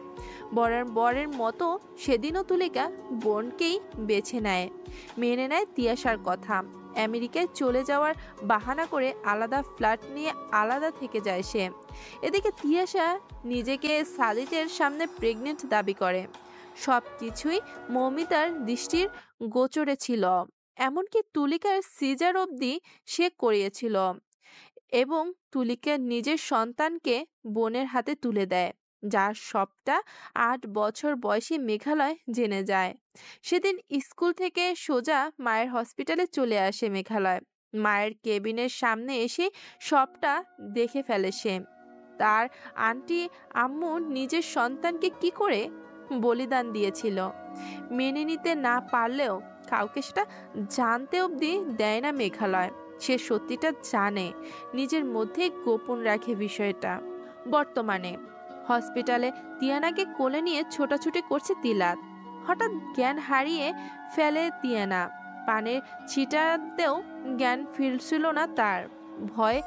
বরের মতো সেদিনও তুলিকা বোনকেই বেছে নেয়, মেনে নেয় তিয়াশার কথা। আমেরিকায় চলে যাওয়ার বাহানা করে আলাদা ফ্ল্যাট নিয়ে আলাদা থেকে যায় সে। এদিকে তিয়াশা নিজেকে সাদিদের সামনে প্রেগনেন্ট দাবি করে। সব কিছুই মৌমিতার দৃষ্টির গোচরে ছিল, এমনকি তুলিকার সিজার অবধি সে করিয়েছিল এবং তুলিকা নিজের সন্তানকে বোনের হাতে তুলে দেয়, যার সবটা 8 বছর বয়সী মেঘালয় জেনে যায়। সেদিন স্কুল থেকে সোজা মায়ের হসপিটালে চলে আসে মেঘালয়। মায়ের কেবিনের সামনে এসে সবটা দেখে ফেলে সে। তার আন্টি আম্মু নিজের সন্তানকে কি করে বলিদান দিয়েছিল মেনে নিতে না পারলেও কাউকে সেটা জানতে অবধি দেয় না মেঘালয়। সে সত্যিটা জানে, নিজের মধ্যে গোপন রাখে বিষয়টা। বর্তমানে হসপিটালে তিয়ানাকে কোলে নিয়ে ছোটাছুটি করছে তিলাত। হঠাৎ জ্ঞান হারিয়ে ফেলে তিয়ানা। পানের ছিটাতেও জ্ঞান ফিরছিল না তার, ভয়ে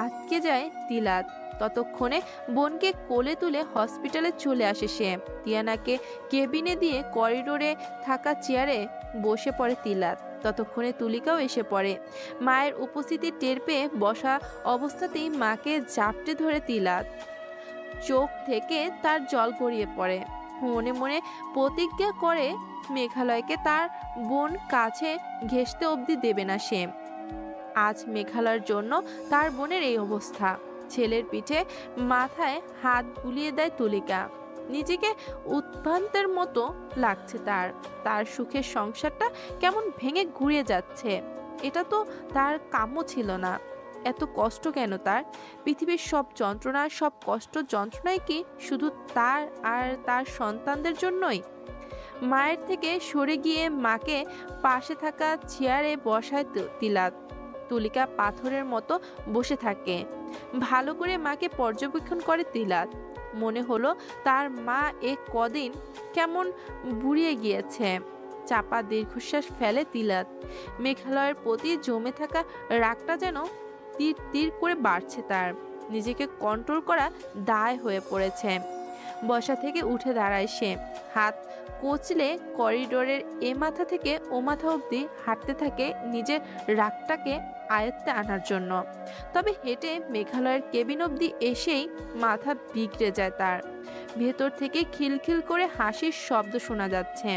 আটকে যায় তিলাত। ততক্ষণে বোনকে কোলে তুলে হসপিটালে চলে আসে সে। তিয়ানাকে কেবিনে দিয়ে করিডোরে থাকা চেয়ারে বসে পড়ে তিলাত। ততক্ষণে তুলিকাও এসে পড়ে। মায়ের উপস্থিতি টের পেয়ে বসা অবস্থাতেই মাকে জাপটে ধরে তিলাত। চোখ থেকে তার জল গড়িয়ে পড়ে। মনে মনে প্রতিজ্ঞা করে মেঘালয়কে তার বোন কাছে ঘেঁষতে অবধি দেবে না সে। আজ মেঘালয়ের জন্য তার বোনের এই অবস্থা। ছেলের পিঠে মাথায় হাত বুলিয়ে দেয় তুলিকা। নিজেকে উদ্ভ্রান্তের মতো লাগছে তার সুখের সংসারটা কেমন ভেঙে ঘুরিয়ে যাচ্ছে। এটা তো তার কাম্য ছিল না। এত কষ্ট কেন তার? পৃথিবীর সব যন্ত্রণা, সব কষ্ট যন্ত্রণাই কি শুধু তার আর তার সন্তানদের জন্যই? মায়ের থেকে সরে গিয়ে মাকে পাশে থাকা চেয়ারে বসায় তিলাত। তুলিকা পাথরের মতো বসে থাকে। ভালো করে মাকে পর্যবেক্ষণ করে তিলাত। মনে হলো তার মা কদিন কেমন বুড়িয়ে গিয়েছে। চাপা দীর্ঘশ্বাস ফেলে তিলাত। মেঘালয়ের প্রতি জমে থাকা রাগটা যেন তীর তীর করে বাড়ছে তার। নিজেকে কন্ট্রোল করা দায় হয়ে পড়েছে। বসা থেকে উঠে দাঁড়ায় সে। হাত কোচলে করিডোরের এ মাথা থেকে ও মাথা অবধি হাঁটতে থাকে নিজের রাগটাকে আয়ত্তে আনার জন্য। তবে হেঁটে মেঘালয়ের কেবিন অবধি এসেই মাথা বিগড়ে যায় তার। ভেতর থেকে খিলখিল করে হাসির শব্দ শোনা যাচ্ছে।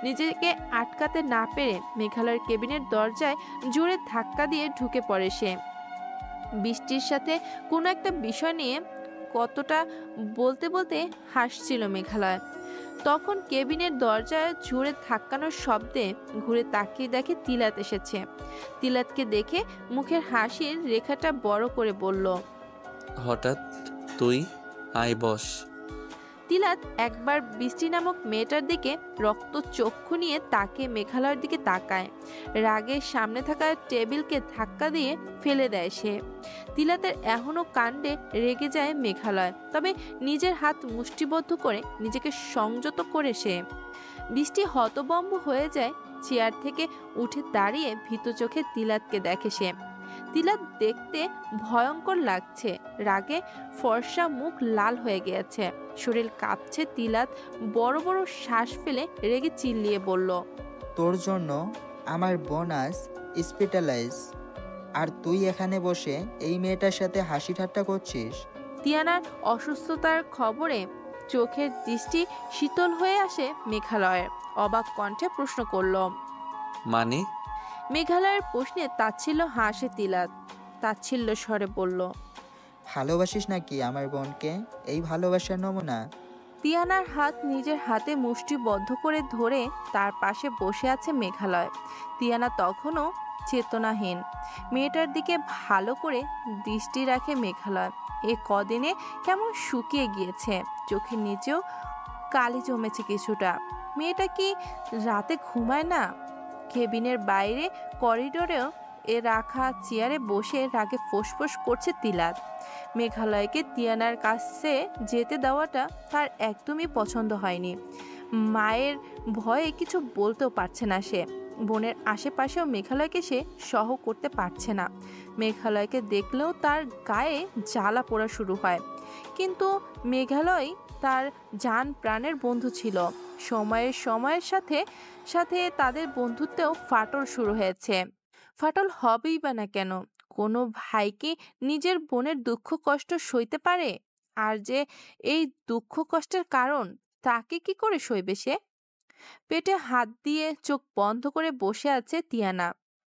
নিজেকে আটকাতে না পেরে মেঘালয়ের কেবিনের দরজায় জোরে ধাক্কা দিয়ে ঢুকে পড়ে সে। বৃষ্টির সাথে কোনো একটা বিষয় নিয়ে কতটা বলতে বলতে হাসছিল মেঘালয়। তখন কেবিনের দরজায় জোরে ধাক্কানোর শব্দে ঘুরে তাকিয়ে দেখে তিলাত এসেছে। তিলাতকে দেখে মুখের হাসির রেখাটা বড় করে বলল, হঠাৎ তুই? আয় বস। তিলাত একবার বৃষ্টি নামক মেয়েটার দিকে রক্ত চক্ষু নিয়ে তাকে মেঘালয়ের দিকে তাকায়। রাগে সামনে থাকা টেবিলকে ধাক্কা দিয়ে ফেলে দেয় সে। তিলাতের এখনো কাণ্ডে রেগে যায় মেঘালয়, তবে নিজের হাত মুষ্টিবদ্ধ করে নিজেকে সংযত করে সে। বৃষ্টি হতবম্ব হয়ে যায়। চেয়ার থেকে উঠে দাঁড়িয়ে ভীত চোখে তিলাতকে দেখে সে। তিলাত দেখতে ভয়ঙ্কর লাগছে। রাগে ফর্সা মুখ লাল হয়ে গিয়েছে, শরীর কাঁপছে। তিলাত বড় বড় শ্বাস ফেলে রেগে চিল্লিয়ে বলল, তোর জন্য আমার বোন আজ হসপিটালাইজ, আর তুই এখানে বসে এই মেয়েটার সাথে হাসি ঠাট্টা করছিস। তিয়ানার অসুস্থতার খবরে চোখের দৃষ্টি শীতল হয়ে আসে মেঘালয়ের। অবাক কণ্ঠে প্রশ্ন করল। মানে? মেঘালয়ের প্রশ্নে তাচ্ছিল্য হাসে তিলাত। তাচ্ছিল্য স্বরে বলল, ভালোবাসিস নাকি আমার বোনকে? এই ভালোবাসার নমুনা। তিয়ানার হাত নিজের হাতে মুষ্টিবদ্ধ করে ধরে তার পাশে বসে আছে মেঘালয়। তিয়ানা তখনও চেতনাহীন। মেয়েটার দিকে ভালো করে দৃষ্টি রাখে মেঘালয়। এ কদিনে কেমন শুকিয়ে গিয়েছে, চোখের নিচেও কালি জমেছে কিছুটা। মেয়েটা কি রাতে ঘুমায় না? কেবিনের বাইরে করিডোরেও এ রাখা চেয়ারে বসে রাগে ফোঁসফোঁস করছে তিলাত। মেঘালয়কে তিয়ানার কাছে যেতে দেওয়াটা তার একদমই পছন্দ হয়নি। মায়ের ভয়ে কিছু বলতেও পারছে না সে। বোনের আশেপাশেও মেঘালয়কে সে সহ করতে পারছে না। মেঘালয়কে দেখলেও তার গায়ে জ্বালা পোড়া শুরু হয়। কিন্তু মেঘালয় তার জান প্রাণের বন্ধু ছিল। সময়ের সাথে সাথে তাদের বন্ধুত্বেও ফাটল শুরু হয়েছে। ফাটল হবেই বা না কেন? কোনো ভাই কি নিজের বোনের দুঃখ কষ্ট সইতে পারে? আর যে এই দুঃখ কষ্টের কারণ, তাকে কি করে সইবে সে? পেটে হাত দিয়ে চোখ বন্ধ করে বসে আছে তিয়ানা।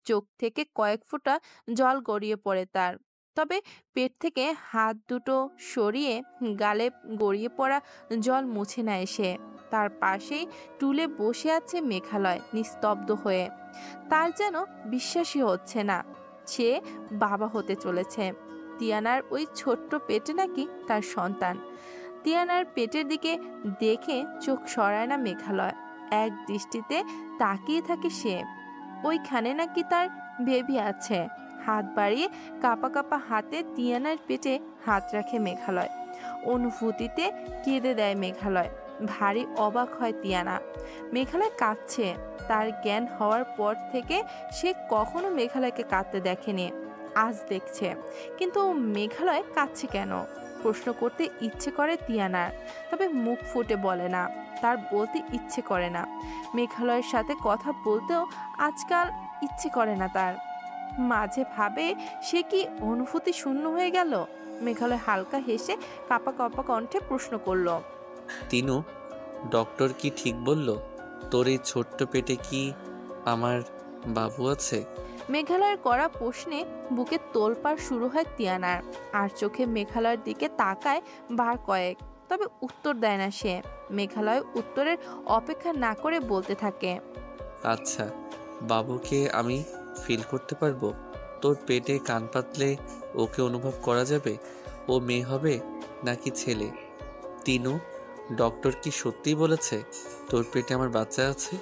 চোখ থেকে কয়েক ফোঁটা জল গড়িয়ে পড়ে তার। তবে পেট থেকে হাত দুটো সরিয়ে গালে গড়িয়ে পড়া জল মুছে নেয় সে। তার পাশেই টুলে বসে আছে মেঘালয় নিস্তব্ধ হয়ে। তার যেন বিশ্বাসই হচ্ছে না সে বাবা হতে চলেছে। তিয়ানার ওই ছোট্ট পেটে নাকি তার সন্তান। তিয়ানার পেটের দিকে দেখে চোখ সরায় না মেঘালয়। এক দৃষ্টিতে তাকিয়ে থাকে সে। ওইখানে নাকি তার বেবি আছে। হাত বাড়িয়ে কাঁপা কাঁপা হাতে তিয়ানার পেটে হাত রাখে মেঘালয়। অনুভূতিতে কেঁদে দেয় মেঘালয়। ভারী অবাক হয় তিয়ানা। মেঘালয় কাঁদছে। তার জ্ঞান হওয়ার পর থেকে সে কখনো মেঘালয়কে কাঁদতে দেখেনি, আজ দেখছে। কিন্তু মেঘালয় কাঁদছে কেন? প্রশ্ন করতে ইচ্ছে করে তিয়ানার, তবে মুখ ফুটে বলে না। তার বলতে ইচ্ছে করে না। মেঘালয়ের সাথে কথা বলতেও আজকাল ইচ্ছে করে না তার। মাঝে ভাবে সে কি অনুভূতি শূন্য হয়ে গেল? মেঘালয় হালকা হেসে কাঁপা কাঁপা কণ্ঠে প্রশ্ন করল, তিনু, ডক্টর কি ঠিক বলল? তোর এই ছোট্ট পেটে কি আমার বাবু আছে? মেঘালয়ের করা প্রশ্নে বুকে তোলপাড় শুরু হয় তিয়ানার। আর চোখে মেঘালয়ের দিকে তাকায় বার কয়েক, তবে উত্তর দেয় না সে। মেঘালয় উত্তরের অপেক্ষা না করে বলতে থাকে, আচ্ছা, বাবুকে আমি ফিল করতে পারবো? তোর পেটে কান পাতলে ওকে অনুভব করা যাবে? ও মেয়ে হবে নাকি ছেলে? তিনু, ডক্টর কি সত্যিই বলেছে তোর পেটে আমার বাচ্চা আছে?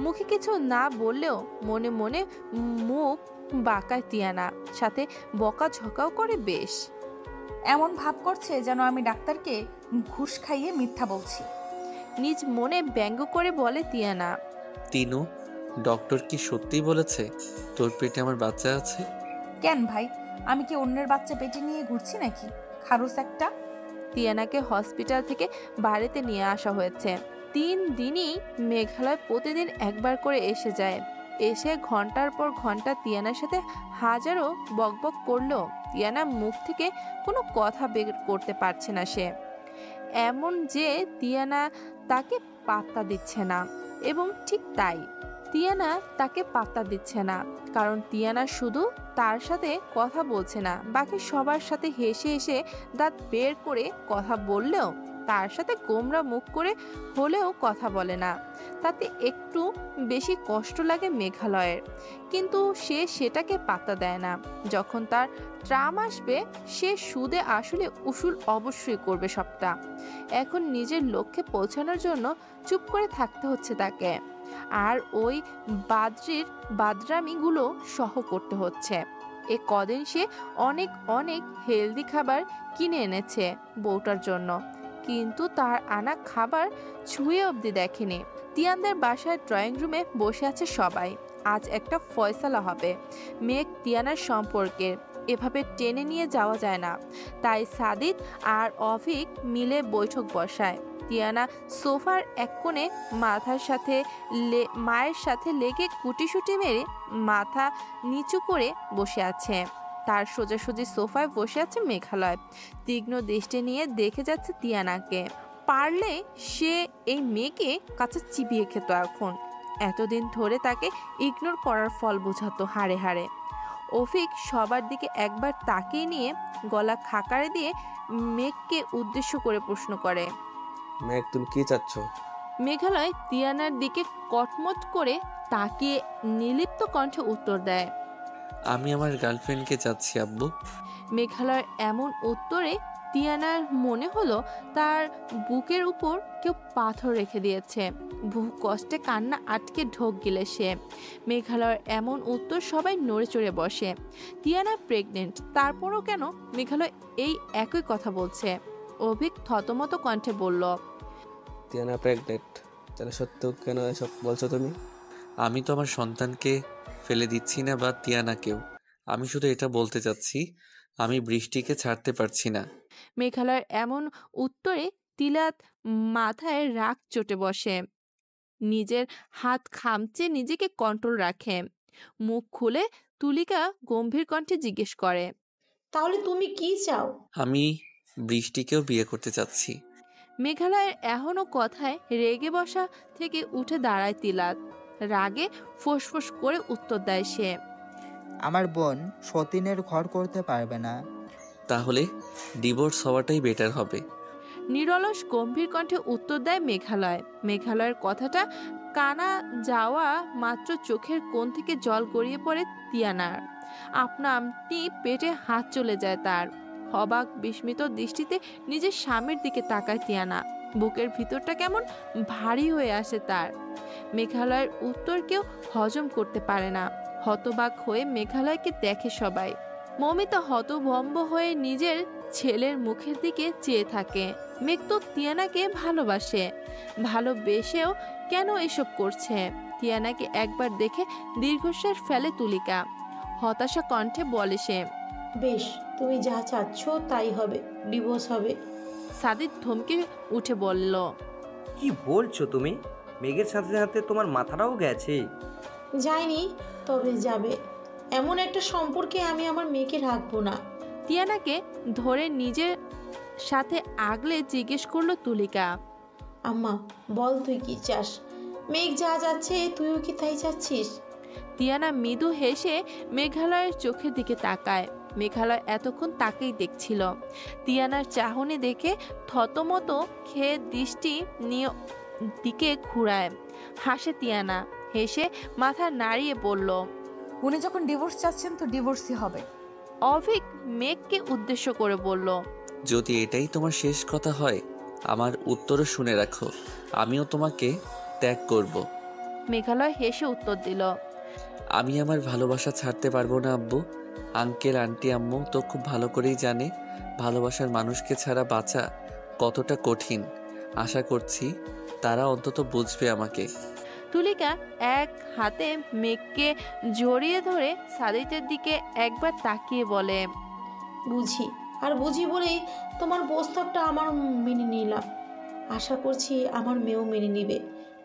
মুখে কিছু না বললেও মনে মনে মুখ বাঁকায় তিয়ানা, সাথে বকা ঝকাও করে বেশ। এমন ভাব করছে যেন আমি ডাক্তারকে ঘুষ খাইয়ে মিথ্যা বলছি। নিজ মনে ব্যঙ্গ করে বলে তিয়ানা, তিনু, ডক্টর কি সত্যিই বলেছে তোর পেটে আমার বাচ্চা আছে? কেন ভাই, আমি কি অন্যের বাচ্চা পেটে নিয়ে ঘুরছি নাকি? খারুস একটা। তিয়ানাকে হসপিটাল থেকে বাড়িতে নিয়ে আসা হয়েছে। 3 দিনই মেঘালয় প্রতিদিন একবার করে এসে যায়। এসে ঘন্টার পর ঘন্টা তিয়ানার সাথে হাজারো বকবক করলো। তিয়ানা মুখ থেকে কোনো কথা বের করতে পারছে না সে। এমন যে তিয়ানা তাকে পাত্তা দিচ্ছে না, এবং ঠিক তাই, তিয়ানা তাকে পাত্তা দিচ্ছে না, কারণ তিয়ানা শুধু তার সাথে কথা বলছে না, বাকি সবার সাথে হেসে হেসে দাঁত বের করে কথা বললেও তার সাথে গোমরা মুখ করে হলেও কথা বলে না। তাতে একটু বেশি কষ্ট লাগে মেঘালয়ের, কিন্তু সে সেটাকে পাত্তা দেয় না। যখন তার ট্রাম আসবে সে সুদে আসলে উসুল অবশ্যই করবে সবটা। এখন নিজের লক্ষ্যে পৌঁছানোর জন্য চুপ করে থাকতে হচ্ছে তাকে, আর ওই বাদ্রির বাদরামিগুলো সহ করতে হচ্ছে। এ কদিন সে অনেক অনেক হেলদি খাবার কিনে এনেছে বউটার জন্য, কিন্তু তার আনা খাবার ছুঁয়ে অবধি দেখেনি। তিয়ানদের বাসায় ড্রয়িং রুমে বসে আছে সবাই। আজ একটা ফয়সালা হবে মেঘ তিয়ানার সম্পর্কে, এভাবে টেনে নিয়ে যাওয়া যায় না। তাই সাদিদ আর অভিক মিলে বৈঠক বসায়। তিয়ানা সোফার এক কোণে মায়ের সাথে লেগে কুটিসুটি মেরে মাথা নিচু করে বসে আছে। তার সোজাসুজি সোফায় বসে আছে মেঘালয়, তীক্ষ্ণ দৃষ্টি নিয়ে দেখে যাচ্ছে তিয়ানাকে। পারলে সে এই মেয়েকে কাছে চিবিয়ে খেত। এখন এতদিন ধরে তাকে ইগনোর করার ফল বোঝাতো হাড়ে হাড়ে। অফিক সবার দিকে একবার তাকিয়ে নিয়ে গলা খাকারে দিয়ে মেঘকে উদ্দেশ্য করে প্রশ্ন করে, মেঘ তুমি কি চাচ্ছ? মেঘালয় তিয়ানার দিকে কটমট করে তাকিয়ে নির্লিপ্ত কণ্ঠে উত্তর দেয়, আমি আমার গার্লফ্রেন্ডকে চাচ্ছি আব্বু। মেঘালয়ের এমন উত্তরে তিয়ানার মনে হলো তার বুকের উপর কেউ পাথর রেখে দিয়েছে। বহু কষ্টে কান্না আটকে ঢোক গিলে সে। মেঘালয়ের এমন উত্তর সবাই নড়ে চড়ে বসে। তিয়ানা প্রেগনেন্ট, তারপরও কেন মেঘালয় এই একই কথা বলছে? অভিক থতমত কণ্ঠে বলল, তিয়ানা প্রেগনেন্ট তাহলে সত্য কেন এসব বলছো তুমি? আমি তো আমার সন্তানকে ফেলে দিচ্ছি না, বা তিয়ানাকেও। আমি শুধু এটা বলতে চাচ্ছি আমি বৃষ্টিকে ছাড়তে পারছি না। মেঘালয়ের এমন উত্তরে তিলাত মাথায় রাগ চটে বসে। নিজের হাত খামচে নিজেকে কন্ট্রোল রাখে। মুখ খুলে তুলিকা গম্ভীর কণ্ঠে জিজ্ঞেস করে, তাহলে তুমি কি চাও? আমি বৃষ্টিকেও বিয়ে করতে চাচ্ছি। মেঘালয়ের এখনো কথায় রেগে বসা থেকে উঠে দাঁড়ায় তিলাত। রাগে ফোঁস করে উত্তর দেয় সে, আমার বোন সতীনের ঘর করতে পারবে না। তাহলে ডিভোর্স হওয়াটাই বেটার হবে। নিরলস গম্ভীর কণ্ঠে উত্তর দেয় মেঘালয়। মেঘালয়ের কথাটা কানা যাওয়া মাত্র চোখের কোণ থেকে জল গড়িয়ে পড়ে তিয়ানার। আপনা আপনি পেটে হাত চলে যায় তার। অবাক বিস্মিত দৃষ্টিতে নিজের স্বামীর দিকে তাকায় তিয়ানা। বুকের ভিতরটা কেমন ভারী হয়ে আসে তার। মেঘালয়ের উত্তর কেউ হজম করতে পারে না। হতবাক হয়ে মেঘালয়কে দেখে সবাই। মমিতা হতভম্ব হয়ে নিজের ছেলের মুখের দিকে চেয়ে থাকে। মেঘ তো তিয়ানাকে ভালোবাসে, ভালোবেসেও কেন এসব করছে? তিয়ানাকে একবার দেখে দীর্ঘশ্বাস ফেলে তুলিকা। হতাশা কণ্ঠে বলে সে, বেশ, তুমি যা চাচ্ছ তাই হবে, ডিভোর্স হবে। সাদিদ ধমকে উঠে বলল, কি বলছো তুমি? মেঘের সাথে সাথে তোমার মাথাটাও গেছে। যায়নি, তবে যাবে। এমন একটা সম্পর্কে আমি আমার মেয়েকে রাখবো না। তিয়ানাকে ধরে নিজের সাথে আগলে জিজ্ঞেস করলো তুলিকা, আম্মা বল তুই কি চাস? মেঘ যা যাচ্ছে তুইও কি তাই চাচ্ছিস? তিয়ানা মৃদু হেসে মেঘালয়ের চোখের দিকে তাকায়। মেঘালয় এতক্ষণ তাকেই দেখছিল। তিয়ানার চাহনি দেখে থতমত খেয়ে দৃষ্টি নিয়ে দিকে ঘুরায়। হাসে তিয়ানা, হেসে মাথা নাড়িয়ে বলল, উনি যখন ডিভোর্স চাচ্ছেন তো ডিভোর্সই হবে। অভিক মেঘকে উদ্দেশ্য করে বলল, যদি এটাই তোমার শেষ কথা হয় আমার উত্তরও শুনে রাখো, আমিও তোমাকে ত্যাগ করব। মেঘালয় হেসে উত্তর দিল, আমি আমার ভালোবাসা ছাড়তে পারবো না আব্বু। আঙ্কেল আন্টি আম্মু তো খুব ভালো করেই জানে ভালোবাসার মানুষকে ছাড়া বাঁচা কতটা কঠিন। আশা করছি তারা অন্তত বুঝবে আমাকে। তুলিকা এক হাতে মেঘকে জড়িয়ে ধরে সাদিতের দিকে একবার তাকিয়ে বলে, বুঝি, আর বুঝি বলেই তোমার প্রস্তাবটা আমার মেনে নিলাম। আশা করছি আমার মেয়েও মেনে নিবে,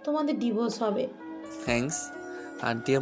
তোমাদের ডিভোর্স হবে। Thanks aunty.